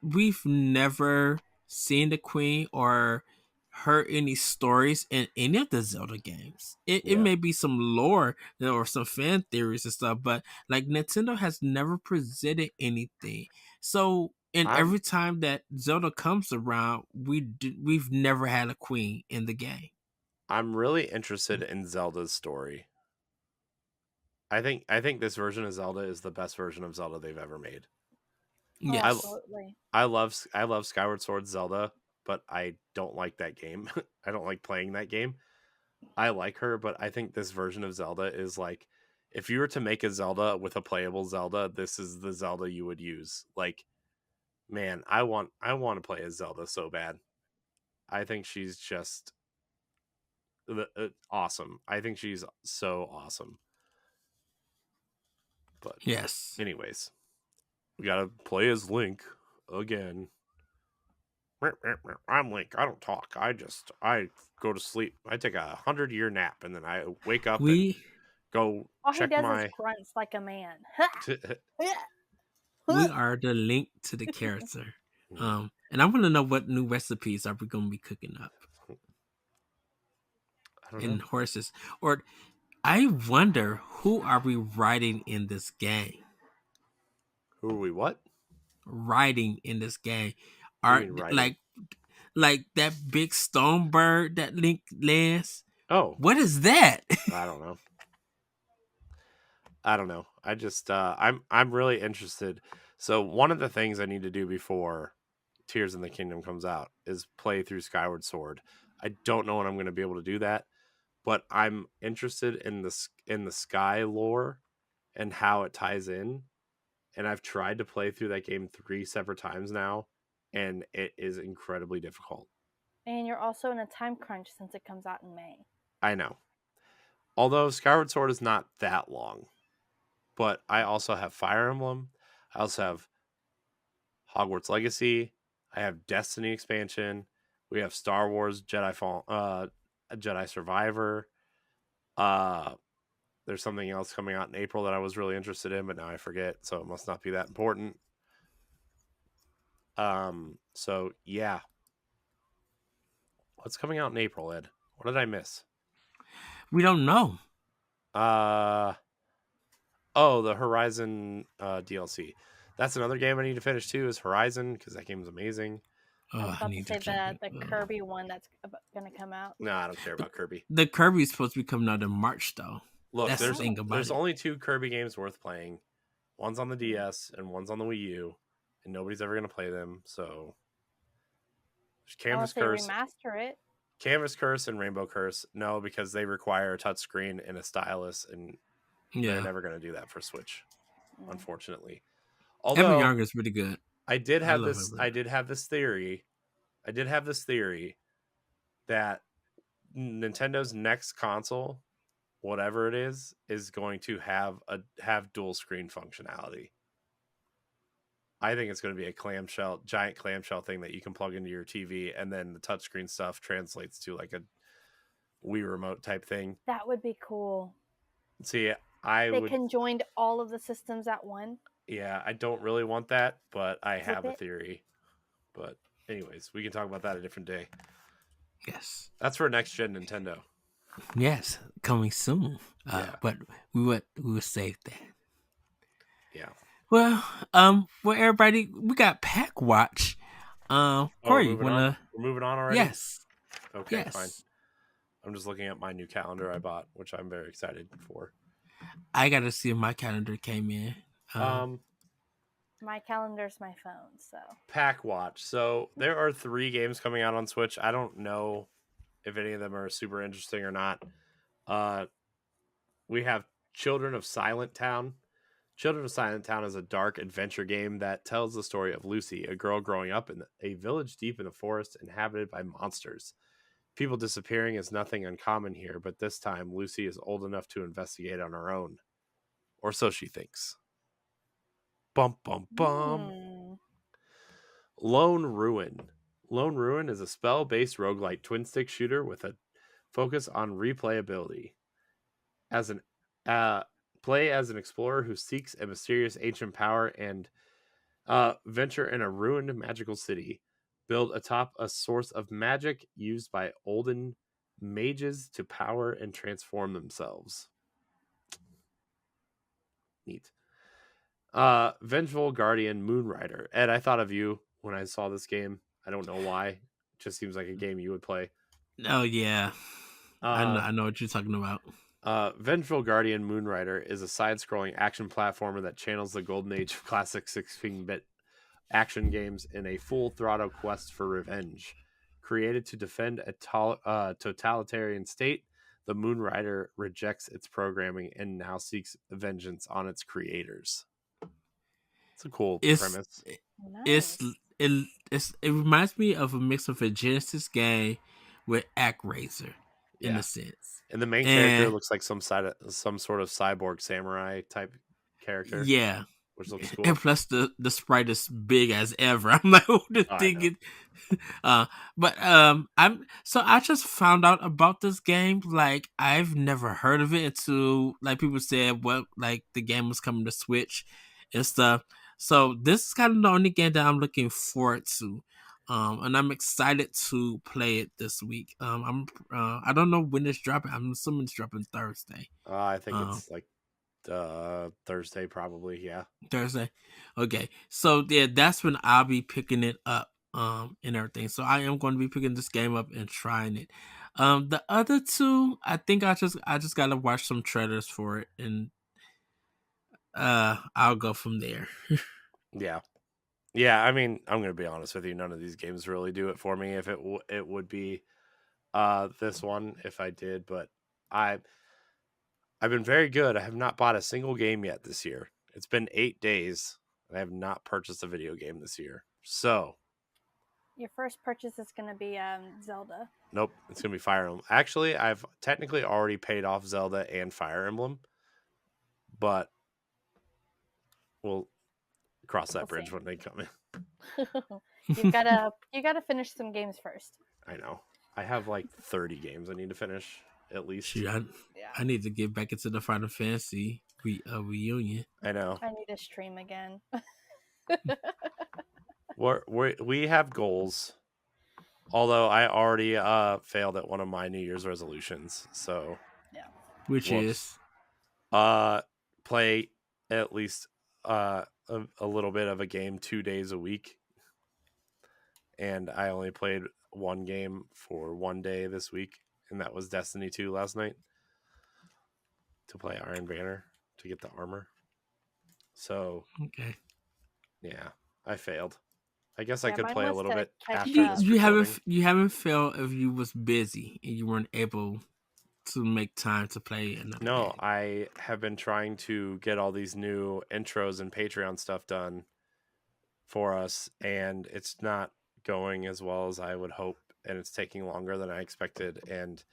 we've never seen the queen or heard any stories in any of the Zelda games. It Yeah. may be some lore or some fan theories and stuff, but like Nintendo has never presented anything. So, and I'm every time that Zelda comes around, we've never had a queen in the game. I'm really interested in Zelda's story. I think this version of Zelda is the best version of Zelda they've ever made. Oh, I Yes. absolutely. I love Skyward Sword Zelda, but I don't like that game. I don't like playing that game. I like her, but I think this version of Zelda is like, if you were to make a Zelda with a playable Zelda, this is the Zelda you would use. Like, man, I want to play as Zelda so bad. I think she's just awesome. I think she's so awesome. But Yes. anyways, we gotta play as Link again. I'm Link. I don't talk. I go to sleep. I take a 100-year nap and then I wake up and We go All he check does is my. grunts like a man. we are the link to the character. And I want to know what new recipes are we going to be cooking up I don't in know. horses. Or I wonder, who are we riding in this game? Who are we? What? Riding in this game What do are you mean riding? like that big stone bird that Link lands. Oh, What is that? I don't know. I just I'm really interested. So one of the things I need to do before Tears in the Kingdom comes out is play through Skyward Sword. I don't know when I'm going to be able to do that, but I'm interested in the Sky lore and how it ties in. And I've tried to play through that game 3 separate times now, and it is incredibly difficult. And you're also in a time crunch since it comes out in May. I know. Although Skyward Sword is not that long, but I also have Fire Emblem. I also have Hogwarts Legacy. I have Destiny expansion. We have Star Wars Jedi Survivor. There's something else coming out in April that I was really interested in, but now I forget, so it must not be that important. So yeah. What's coming out in April, Ed? What did I miss? We don't know. The Horizon DLC. That's another game I need to finish too, is Horizon, because that game is amazing. I was I about need to say check the it. Kirby one that's going to come out. No, I don't care about Kirby. The Kirby's supposed to be coming out in March, though. Look, That's the thing about there's it. only 2 Kirby games worth playing. One's on the DS and one's on the Wii U, and nobody's ever going to play them. So there's Canvas Curse. Remaster it. Canvas Curse and Rainbow Curse. No, because they require a touchscreen and a stylus, and they're never going to do that for Switch, unfortunately. Ever Although Younger is pretty good. I did have this theory that Nintendo's next console, whatever it is going to have dual screen functionality. I think it's going to be a giant clamshell thing that you can plug into your TV, and then the touchscreen stuff translates to like a Wii remote type thing. That would be cool. See, they conjoined all of the systems at one. Yeah, I don't really want that, but I have a theory. But anyways, we can talk about that a different day. Yes. That's for next gen Nintendo. Yes, coming soon. But we would save that. Yeah. Well, everybody, we got Pack Watch. Courty, we're moving on already? Yes. Okay, yes. Fine. I'm just looking at my new calendar I bought, which I'm very excited for. I got to see if my calendar came in. My calendar's my phone, so. Pack Watch. So there are 3 games coming out on Switch. I don't know if any of them are super interesting or not. We have Children of Silent Town. Children of Silent Town is a dark adventure game that tells the story of Lucy, a girl growing up in a village deep in the forest inhabited by monsters. People disappearing is nothing uncommon here, but this time Lucy is old enough to investigate on her own. Or so she thinks. Bum, bum, bum. Lone Ruin. Lone Ruin is a spell-based roguelike twin-stick shooter with a focus on replayability. Play as an explorer who seeks a mysterious ancient power and venture in a ruined magical city. Build atop a source of magic used by olden mages to power and transform themselves. Neat. Vengeful Guardian Moonrider. Ed, I thought of you when I saw this game. I don't know why. It just seems like a game you would play. Oh, yeah. I know what you're talking about. Vengeful Guardian Moonrider is a side-scrolling action platformer that channels the golden age of classic 16-bit action games in a full-throttle quest for revenge. Created to defend a totalitarian state, the Moonrider rejects its programming and now seeks vengeance on its creators. It's a cool premise. It reminds me of a mix of a Genesis game with ActRaiser in a sense. And the main character looks like some sort of cyborg samurai type character. Yeah. Which looks cool. And plus the sprite is big as ever. I'm like, who the thing is? I just found out about this game. Like, I've never heard of it until like people said like the game was coming to Switch and stuff. So this is kind of the only game that I'm looking forward to. And I'm excited to play it this week. I don't know when it's dropping. I'm assuming it's dropping Thursday. I think it's like Thursday, probably. Yeah, Thursday. Okay, so yeah, that's when I'll be picking it up. And everything. So I am going to be picking this game up and trying it. The other two, I think I just gotta watch some trailers for it, and I'll go from there. yeah. I mean, I'm gonna be honest with you. None of these games really do it for me. If it would be this one if I did, but I've been very good. I have not bought a single game yet this year. It's been 8 days, and I have not purchased a video game this year. So Your first purchase is going to be Zelda. nope, it's gonna be Fire Emblem. Actually, I've technically already paid off Zelda and Fire Emblem, but we'll cross that bridge when they come in. you gotta finish some games first. I know. I have like 30 games I need to finish at least. Shoot, I need to get back into the Final Fantasy reunion. I know. I need to stream again. We have goals. Although I already failed at one of my New Year's resolutions, so yeah. Which is play at least a little bit of a game 2 days a week. And I only played one game for 1 day this week, and that was Destiny 2 last night to play Iron Banner to get the armor. So okay. Yeah, I failed. I guess I could play a little bit after up. this. You haven't failed if you was busy and you weren't able to make time to play another No, game. I have been trying to get all these new intros and Patreon stuff done for us, and it's not going as well as I would hope, and it's taking longer than I expected, and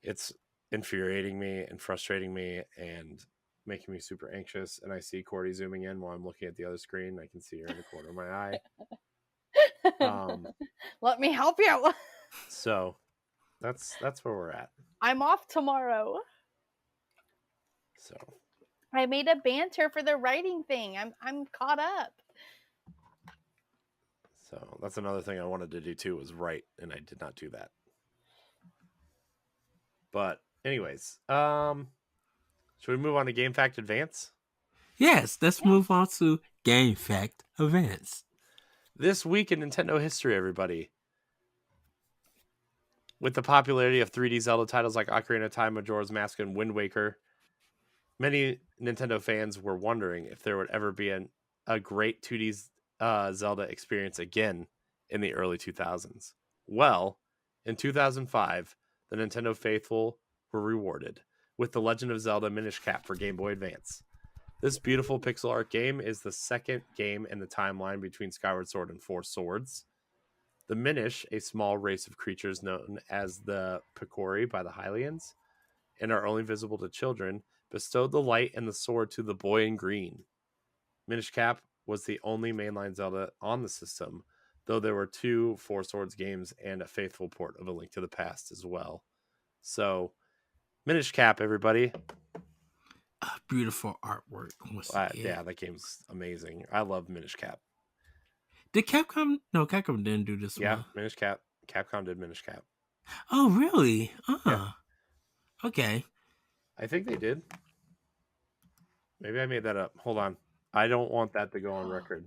it's infuriating me and frustrating me and making me super anxious. And I see Courty zooming in while I'm looking at the other screen. I can see her in the corner of my eye. Let me help you. So that's where we're at. I'm off tomorrow. So I made a banter for the writing thing. I'm caught up. So that's another thing I wanted to do too, was write, and I did not do that. But anyways, should we move on to Game Fact Advance? Yes, let's move on to Game Fact Advance. This week in Nintendo history, everybody. With the popularity of 3D Zelda titles like Ocarina of Time, Majora's Mask, and Wind Waker, many Nintendo fans were wondering if there would ever be a great 2D Zelda experience again in the early 2000s. Well, in 2005, the Nintendo faithful were rewarded with The Legend of Zelda Minish Cap for Game Boy Advance. This beautiful pixel art game is the second game in the timeline between Skyward Sword and Four Swords. The Minish, a small race of creatures known as the Picori by the Hylians, and are only visible to children, bestowed the light and the sword to the boy in green. Minish Cap was the only mainline Zelda on the system, though there were 2 Four Swords games and a faithful port of A Link to the Past as well. So, Minish Cap, everybody. Beautiful artwork. Yeah, that game's amazing. I love Minish Cap. Did Capcom? No, Capcom didn't do this one. Yeah, Minish Cap. Capcom did Minish Cap. Oh, really? Yeah. Okay. I think they did. Maybe I made that up. Hold on. I don't want that to go on record.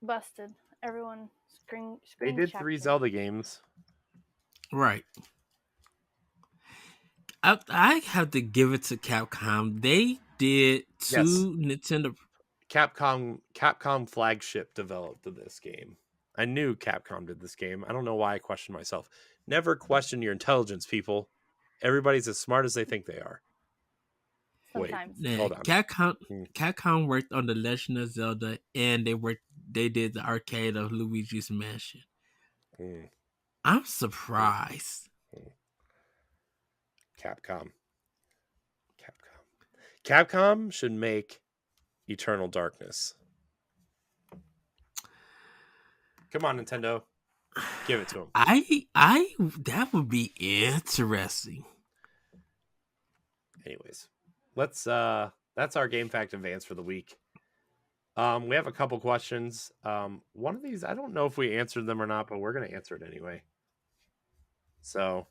Busted. Everyone screen. They did 3 Zelda games. Right. I have to give it to Capcom. They did 2 Nintendo. Capcom flagship developed this game. I knew Capcom did this game. I don't know why I questioned myself. Never question your intelligence, people. Everybody's as smart as they think they are. Sometimes. Wait, hold on. Capcom worked on The Legend of Zelda, and they did the arcade of Luigi's Mansion. I'm surprised. Capcom should make Eternal Darkness. Come on, Nintendo. Give it to them. That would be interesting. Anyways, let's that's our game fact advance for the week. We have a couple questions. One of these, I don't know if we answered them or not, but we're gonna answer it anyway. So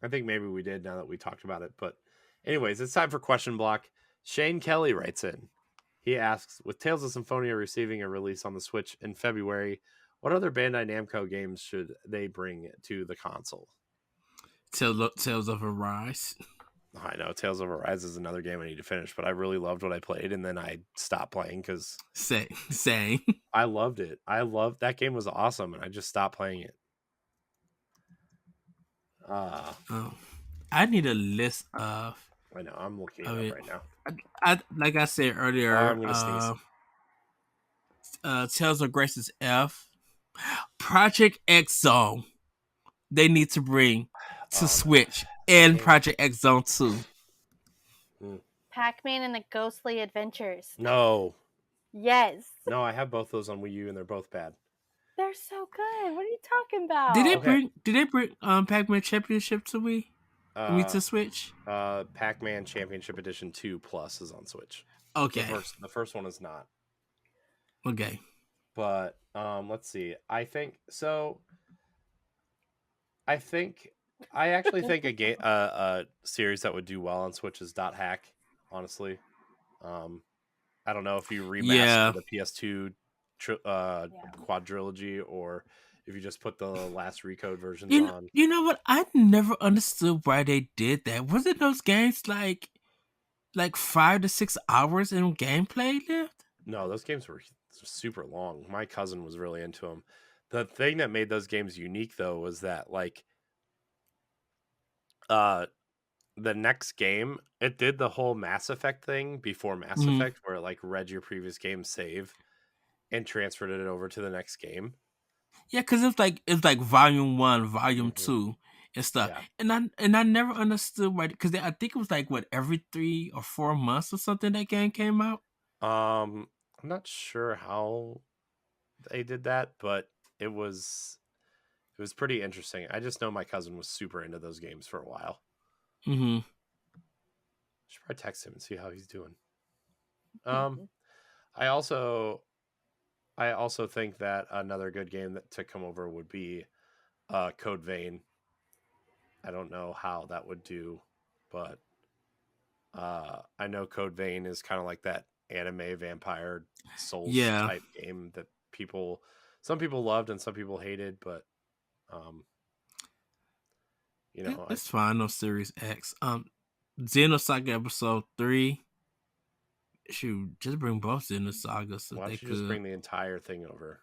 I think maybe we did now that we talked about it. But anyways, it's time for question block. Shane Kelly writes in. He asks, with Tales of Symphonia receiving a release on the Switch in February, what other Bandai Namco games should they bring to the console? Tales of Arise. I know Tales of Arise is another game I need to finish, but I really loved what I played, and then I stopped playing because same. I loved it. That game was awesome, and I just stopped playing it. I need a list of. I know. I'm looking it up right now. I like I said earlier. I'm gonna sneeze. Tales of Grace's F, Project X Zone. They need to bring to Switch and Project X Zone 2. Pac-Man and the Ghostly Adventures. No. Yes. No, I have both those on Wii U, and they're both bad. They're so good. What are you talking about? Did they bring Pac-Man Championship to Wii? To Switch? Pac-Man Championship Edition 2 Plus is on Switch. Okay. The first one is not. Okay. But let's see. I actually think a series that would do well on Switch is Dot Hack, honestly. I don't know if you remaster the PS2 quadrilogy or if you just put the last recode versions on. You know what? I never understood why they did that. Wasn't those games like 5 to 6 hours in gameplay left? No, those games were super long. My cousin was really into them. The thing that made those games unique, though, was that the next game, it did the whole Mass Effect thing before Mass Effect, where it read your previous game save and transferred it over to the next game. Yeah, because it's like Volume 1, Volume 2, and stuff. Yeah. And I never understood why, because I think it was every 3 or 4 months or something that game came out. I'm not sure how they did that, but it was pretty interesting. I just know my cousin was super into those games for a while. Mm-hmm. Should probably text him and see how he's doing. I also think that another good game to come over would be Code Vein. I don't know how that would do, but I know Code Vein is kind of like that anime vampire Souls type game that some people loved and some people hated, but it's fine. No Series X. Xenosaga Episode 3. Shoot, just bring both Xenosagas. So why don't you just bring the entire thing over?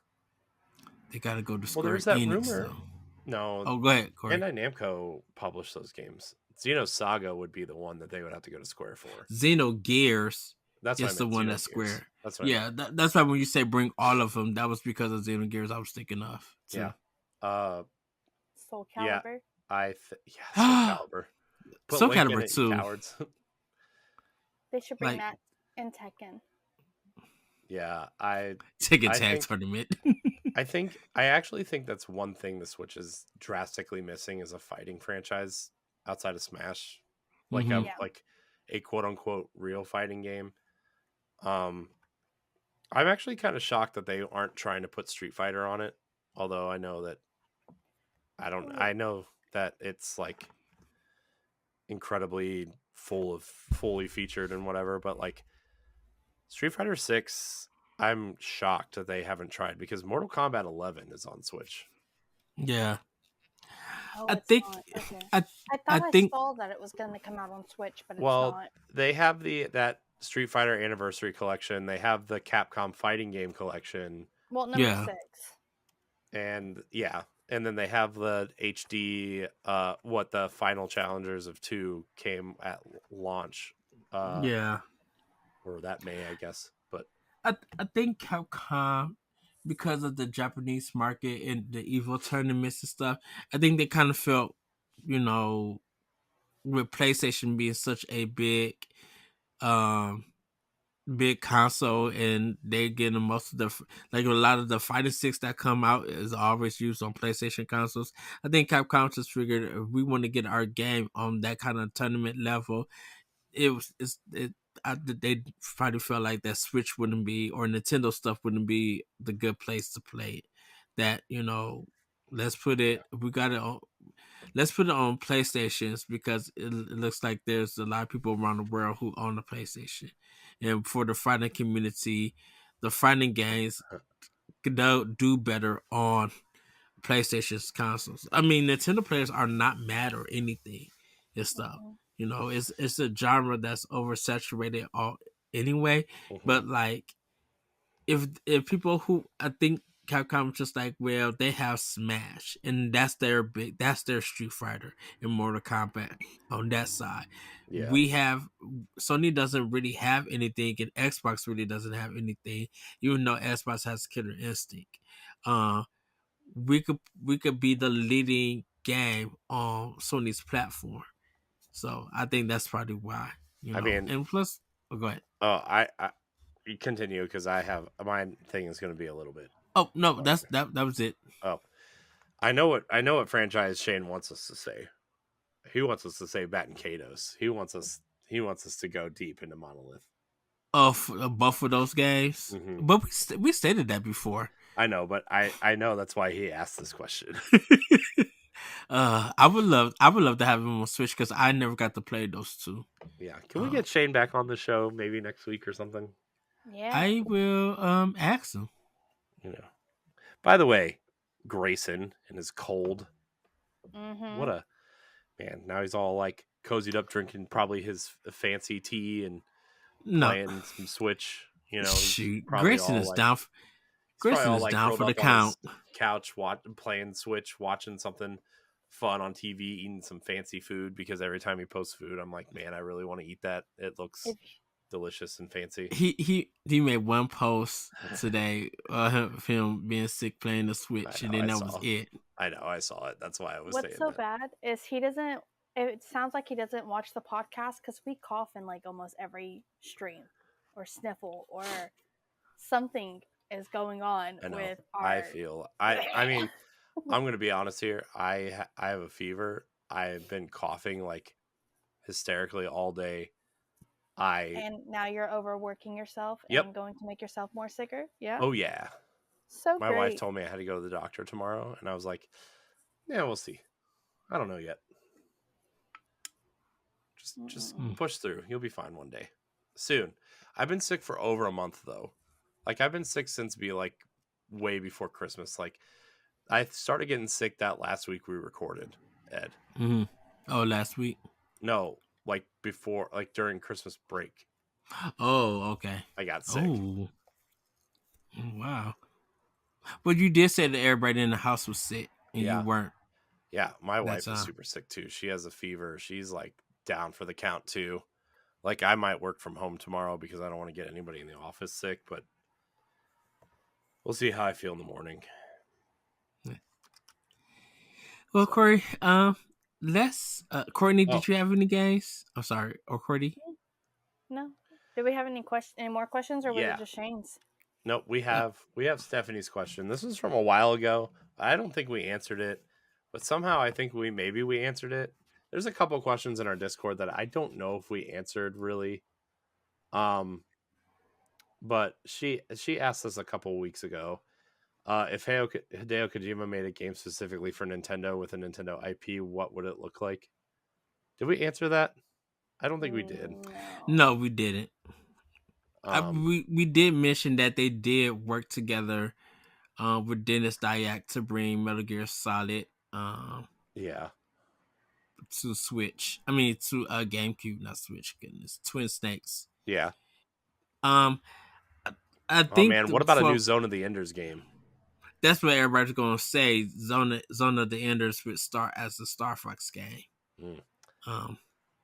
They gotta go to Square there's that Enix, rumor. Though. No. Oh, go ahead, Courty. Bandai Namco published those games. Xenosaga would be the one that they would have to go to Square for. Xenogears. That's the one that's Square. That's that's why when you say bring all of them, that was because of Xenogears I was thinking of. Too. Yeah. Soul Calibur. Soul Calibur. Soul Calibur too. Cowards. They should bring that in Tekken. Yeah, Tekken Tag Tournament. I actually think that's one thing the Switch is drastically missing is a fighting franchise outside of Smash, like a quote unquote real fighting game. I'm actually kind of shocked that they aren't trying to put Street Fighter on it, although I know that I know that it's incredibly fully featured and whatever, but Street Fighter 6, I'm shocked that they haven't tried because Mortal Kombat 11 is on Switch. Yeah. Oh, I think okay. I think I saw that it was going to come out on Switch, but it's not. They have that Street Fighter Anniversary Collection. They have the Capcom Fighting Game Collection. Well, number 6. And and then they have the HD. The Final Challengers of 2 came at launch. Or that May, I guess. But I think Capcom, because of the Japanese market and the Evo tournaments and stuff, I think they kind of felt, with PlayStation being such a big big console, and they getting most of the like a lot of the fighting sticks that come out is always used on PlayStation consoles. I think Capcom just figured if we want to get our game on that kind of tournament level, they probably felt like that Switch wouldn't be, or Nintendo stuff wouldn't be the good place to play it. That let's put it. We got it on. Let's put it on PlayStations because it looks like there's a lot of people around the world who own the PlayStation, and for the fighting community, the fighting games could do better on PlayStation's consoles. I mean, Nintendo players are not mad or anything and stuff. It's a genre that's oversaturated all anyway. But like, if people who I think Capcom just like, well, they have Smash, and that's their Street Fighter and Mortal Kombat on that side. Yeah. We have Sony doesn't really have anything, and Xbox really doesn't have anything, even though Xbox has Killer Instinct. We could be the leading game on Sony's platform. So I think that's probably why. I mean, and plus, go ahead. Oh, you continue because I have my thing is going to be a little bit. Oh no, that was it. Oh, I know what franchise Shane wants us to say. He wants us to say Bat and Katos. He wants us to go deep into Monolith. Both of those games, but we stated that before. I know, but I know that's why he asked this question. I would love to have him on Switch because I never got to play those two. Yeah, can we get Shane back on the show maybe next week or something? Yeah, I will ask him. By the way, Grayson and his cold. What a man! Now he's all like cozied up, drinking probably his fancy tea and playing some Switch. Shoot, Grayson is down. Grayson is down for the count. Couch, playing Switch, watching something fun on TV, eating some fancy food. Because every time he posts food, I'm like, man, I really want to eat that. It looks delicious and fancy. He made one post today of him being sick playing the Switch, and then that was it. I know, I saw it. That's why I was saying that. What's so bad is he doesn't. It sounds like he doesn't watch the podcast because we cough in like almost every stream, or sniffle, or something is going on with our... I mean, I'm going to be honest here. I have a fever. I've been coughing like hysterically all day. And now you're overworking yourself and going to make yourself more sicker. Yeah. Oh yeah. So my wife told me I had to go to the doctor tomorrow, and I was like, yeah, we'll see. I don't know yet. Just push through. You'll be fine one day. Soon. I've been sick for over a month though. Like I've been sick since way before Christmas. Like I started getting sick that last week we recorded, Ed. Oh, last week? No, like before, like during Christmas break. Oh, okay. I got sick. Oh, wow. But you did say that everybody in the house was sick, and you weren't. Yeah, my wife is super sick too. She has a fever. She's like down for the count too. Like I might work from home tomorrow because I don't want to get anybody in the office sick, but we'll see how I feel in the morning. Well, Courtney, Courtney, did you have any games? I'm sorry, or Courtney? No. Did we have any more questions, or was it just Shane's? No, we have Stephanie's question. This was from a while ago. I don't think we answered it, but somehow I think we answered it. There's a couple questions in our Discord that I don't know if we answered really. But she asked us a couple weeks ago if Hideo Kojima made a game specifically for Nintendo with a Nintendo IP, what would it look like? Did we answer that? I don't think we did. No, we didn't. We did mention that they did work together with Dennis Dyack to bring Metal Gear Solid to Switch. I mean, to GameCube, not Switch. Goodness, Twin Snakes. Yeah. I think. Oh man, what about a new Zone of the Enders game? That's what everybody's gonna say. Zone of the Enders would start as a Star Fox game.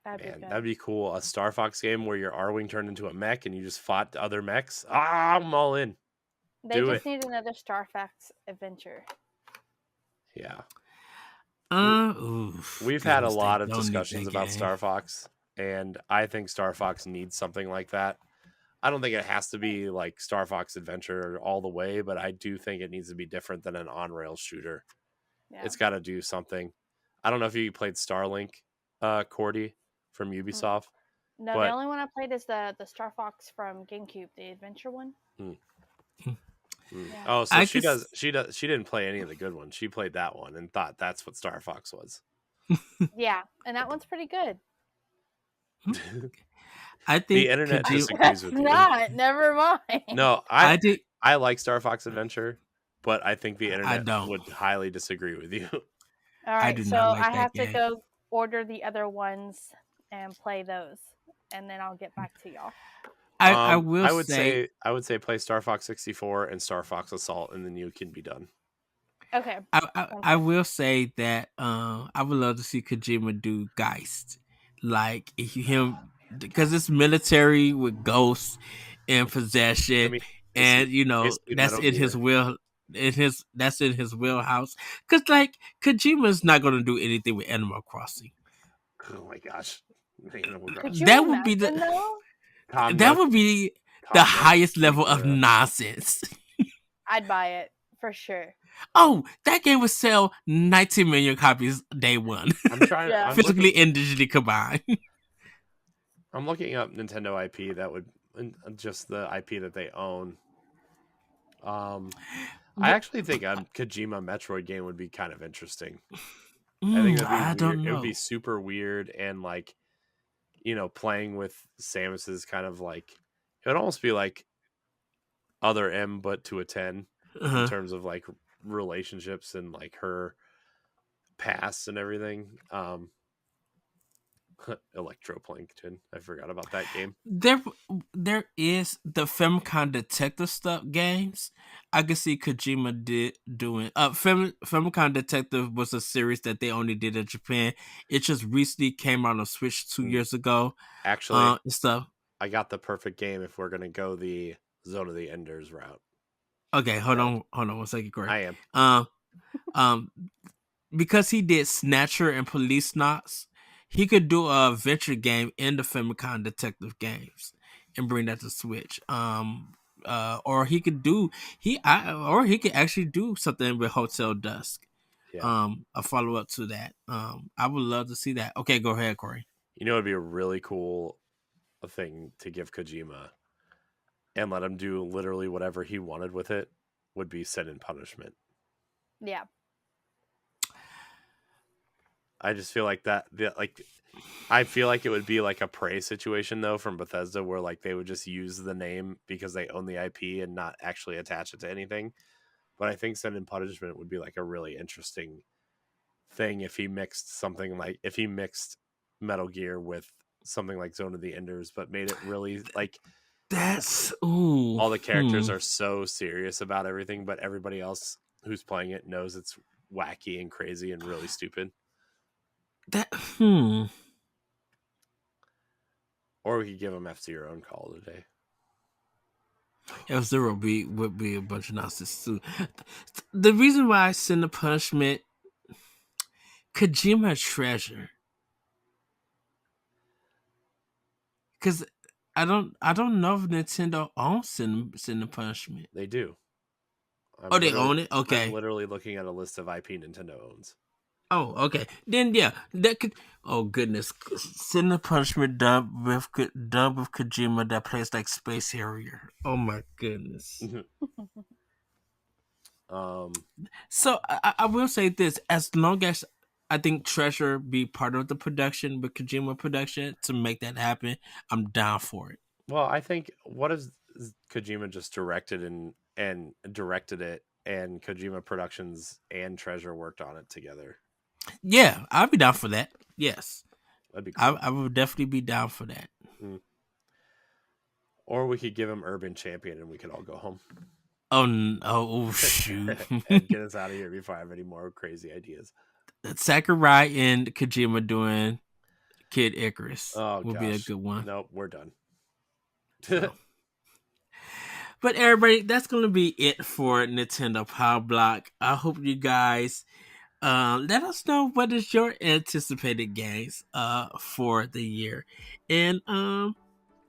That'd be cool. A Star Fox game where your Arwing turned into a mech and you just fought other mechs. I'm all in. They just need another Star Fox adventure. Yeah. We've had a lot of discussions about Star Fox, and I think Star Fox needs something like that. I don't think it has to be like Star Fox Adventure all the way, but I do think it needs to be different than an on-rail shooter. Yeah. It's got to do something. I don't know if you played Starlink, Courty, from Ubisoft. No, but the only one I played is the Star Fox from GameCube, the adventure one. Yeah. Oh, so I she could does. She didn't play any of the good ones. She played that one and thought that's what Star Fox was. Yeah, and that one's pretty good. I The think internet Kojima. disagrees with you. Not. Never mind. No, I think I like Star Fox Adventure, but I think the I internet don't. would highly disagree with you. All right, do so not like I that have to game. go order the other ones and play those, and then I'll get back to y'all. I will I would say say play Star Fox 64 and Star Fox Assault, and then you can be done. Okay. I will say that I would love to see Kojima do Geist, like him, because it's military with ghosts and possession, I mean, and basically that's Metal in his Gear. will. That's in his wheelhouse. Because like Kojima's not going to do anything with Animal Crossing. Oh my gosh. Could you That would be imagine, though? that would be the highest level of Segura. nonsense. I'd buy it for sure. Oh, that game would sell 19 million copies day one. I'm trying. Yeah. I'm Physically looking, and digitally combined. I'm looking up Nintendo IP that would just the IP that they own. I actually think a Kojima Metroid game would be kind of interesting. I think that'd be I weird. don't know. It would be super weird and like, playing with Samus's kind of like it would almost be like Other M but to a 10 in terms of like relationships and like her past and everything. Electroplankton. I forgot about that game. There is the Famicom Detective stuff games. I could see Kojima doing. Famicom Detective was a series that they only did in Japan. It just recently came out on Switch 2 years ago. Actually, stuff. I got the perfect game if we're gonna go the Zone of the Enders route. Okay, hold on 1 second, Corey. I am. Because he did Snatcher and Police Knots, he could do a adventure game in the Famicom Detective games and bring that to Switch. Or he could actually do something with Hotel Dusk. Yeah. A follow up to that. I would love to see that. Okay, go ahead, Corey. It'd be a really cool thing to give Kojima and let him do literally whatever he wanted with it would be Sin and Punishment. Yeah. I just feel like I feel like it would be like a Prey situation though from Bethesda where like they would just use the name because they own the IP and not actually attach it to anything. But I think Sin and Punishment would be like a really interesting thing if he mixed Metal Gear with something like Zone of the Enders, but made it really like that's all the characters are so serious about everything, but everybody else who's playing it knows it's wacky and crazy and really stupid. Or we could give him F-Zero and call it a day. F-Zero would be a bunch of nonsense too. The reason why I send the punishment, Kojima Treasure, because I don't know if Nintendo owns send the punishment. They do. They own it. Okay, I'm literally looking at a list of IP Nintendo owns. Oh, okay. Then yeah, that could. Oh goodness, send the punishment dubbed with Kojima that plays like Space Harrier. Oh my goodness. So I will say this: as long as I think Treasure be part of the production, with Kojima production to make that happen, I'm down for it. Well, I think what if Kojima just directed and directed it, and Kojima Productions and Treasure worked on it together. Yeah, I'd be down for that. Yes, that'd be cool. I would definitely be down for that. Or we could give him Urban Champion, and we could all go home. Oh shoot! And get us out of here before I have any more crazy ideas. Sakurai and Kojima doing Kid Icarus would be a good one. Nope, we're done. So. But everybody, that's going to be it for Nintendo Pow Block. I hope you guys let us know what is your anticipated games for the year. And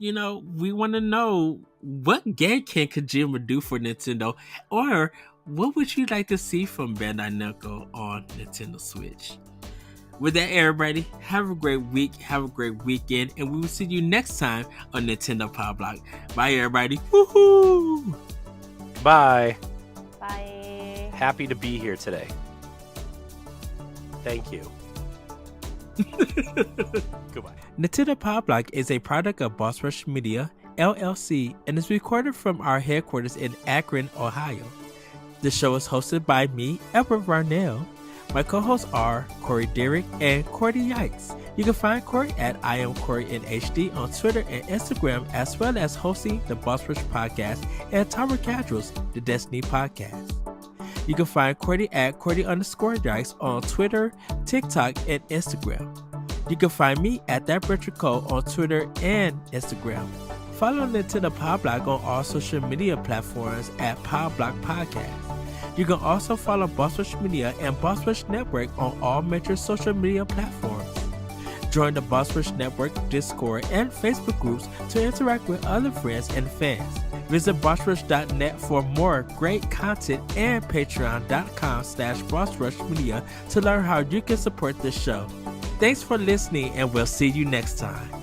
we want to know, what game can Kojima do for Nintendo, or what would you like to see from Bandai Namco on Nintendo Switch? With that, everybody, have a great week, have a great weekend, and we will see you next time on Nintendo Pow Block. Bye, everybody. Woohoo! Bye. Bye. Happy to be here today. Thank you. Goodbye. Nintendo Pow Block is a product of Boss Rush Media, LLC, and is recorded from our headquarters in Akron, Ohio. The show is hosted by me, Edward Varnell. My co-hosts are Corey Dirrig and Courty Yikes. You can find Corey at I Am Corey in HD on Twitter and Instagram, as well as hosting the Boss Rush Podcast and Tower Casuals, the Destiny Podcast. You can find Courty at Courty_Yikes on Twitter, TikTok, and Instagram. You can find me at That Retro Code on Twitter and Instagram. Follow Nintendo Pow Block on all social media platforms at Pow Block Podcast. You can also follow Boss Rush Media and Boss Rush Network on all major social media platforms. Join the Boss Rush Network Discord and Facebook groups to interact with other friends and fans. Visit bossrush.net for more great content and patreon.com/bossrushmedia to learn how you can support this show. Thanks for listening, and we'll see you next time.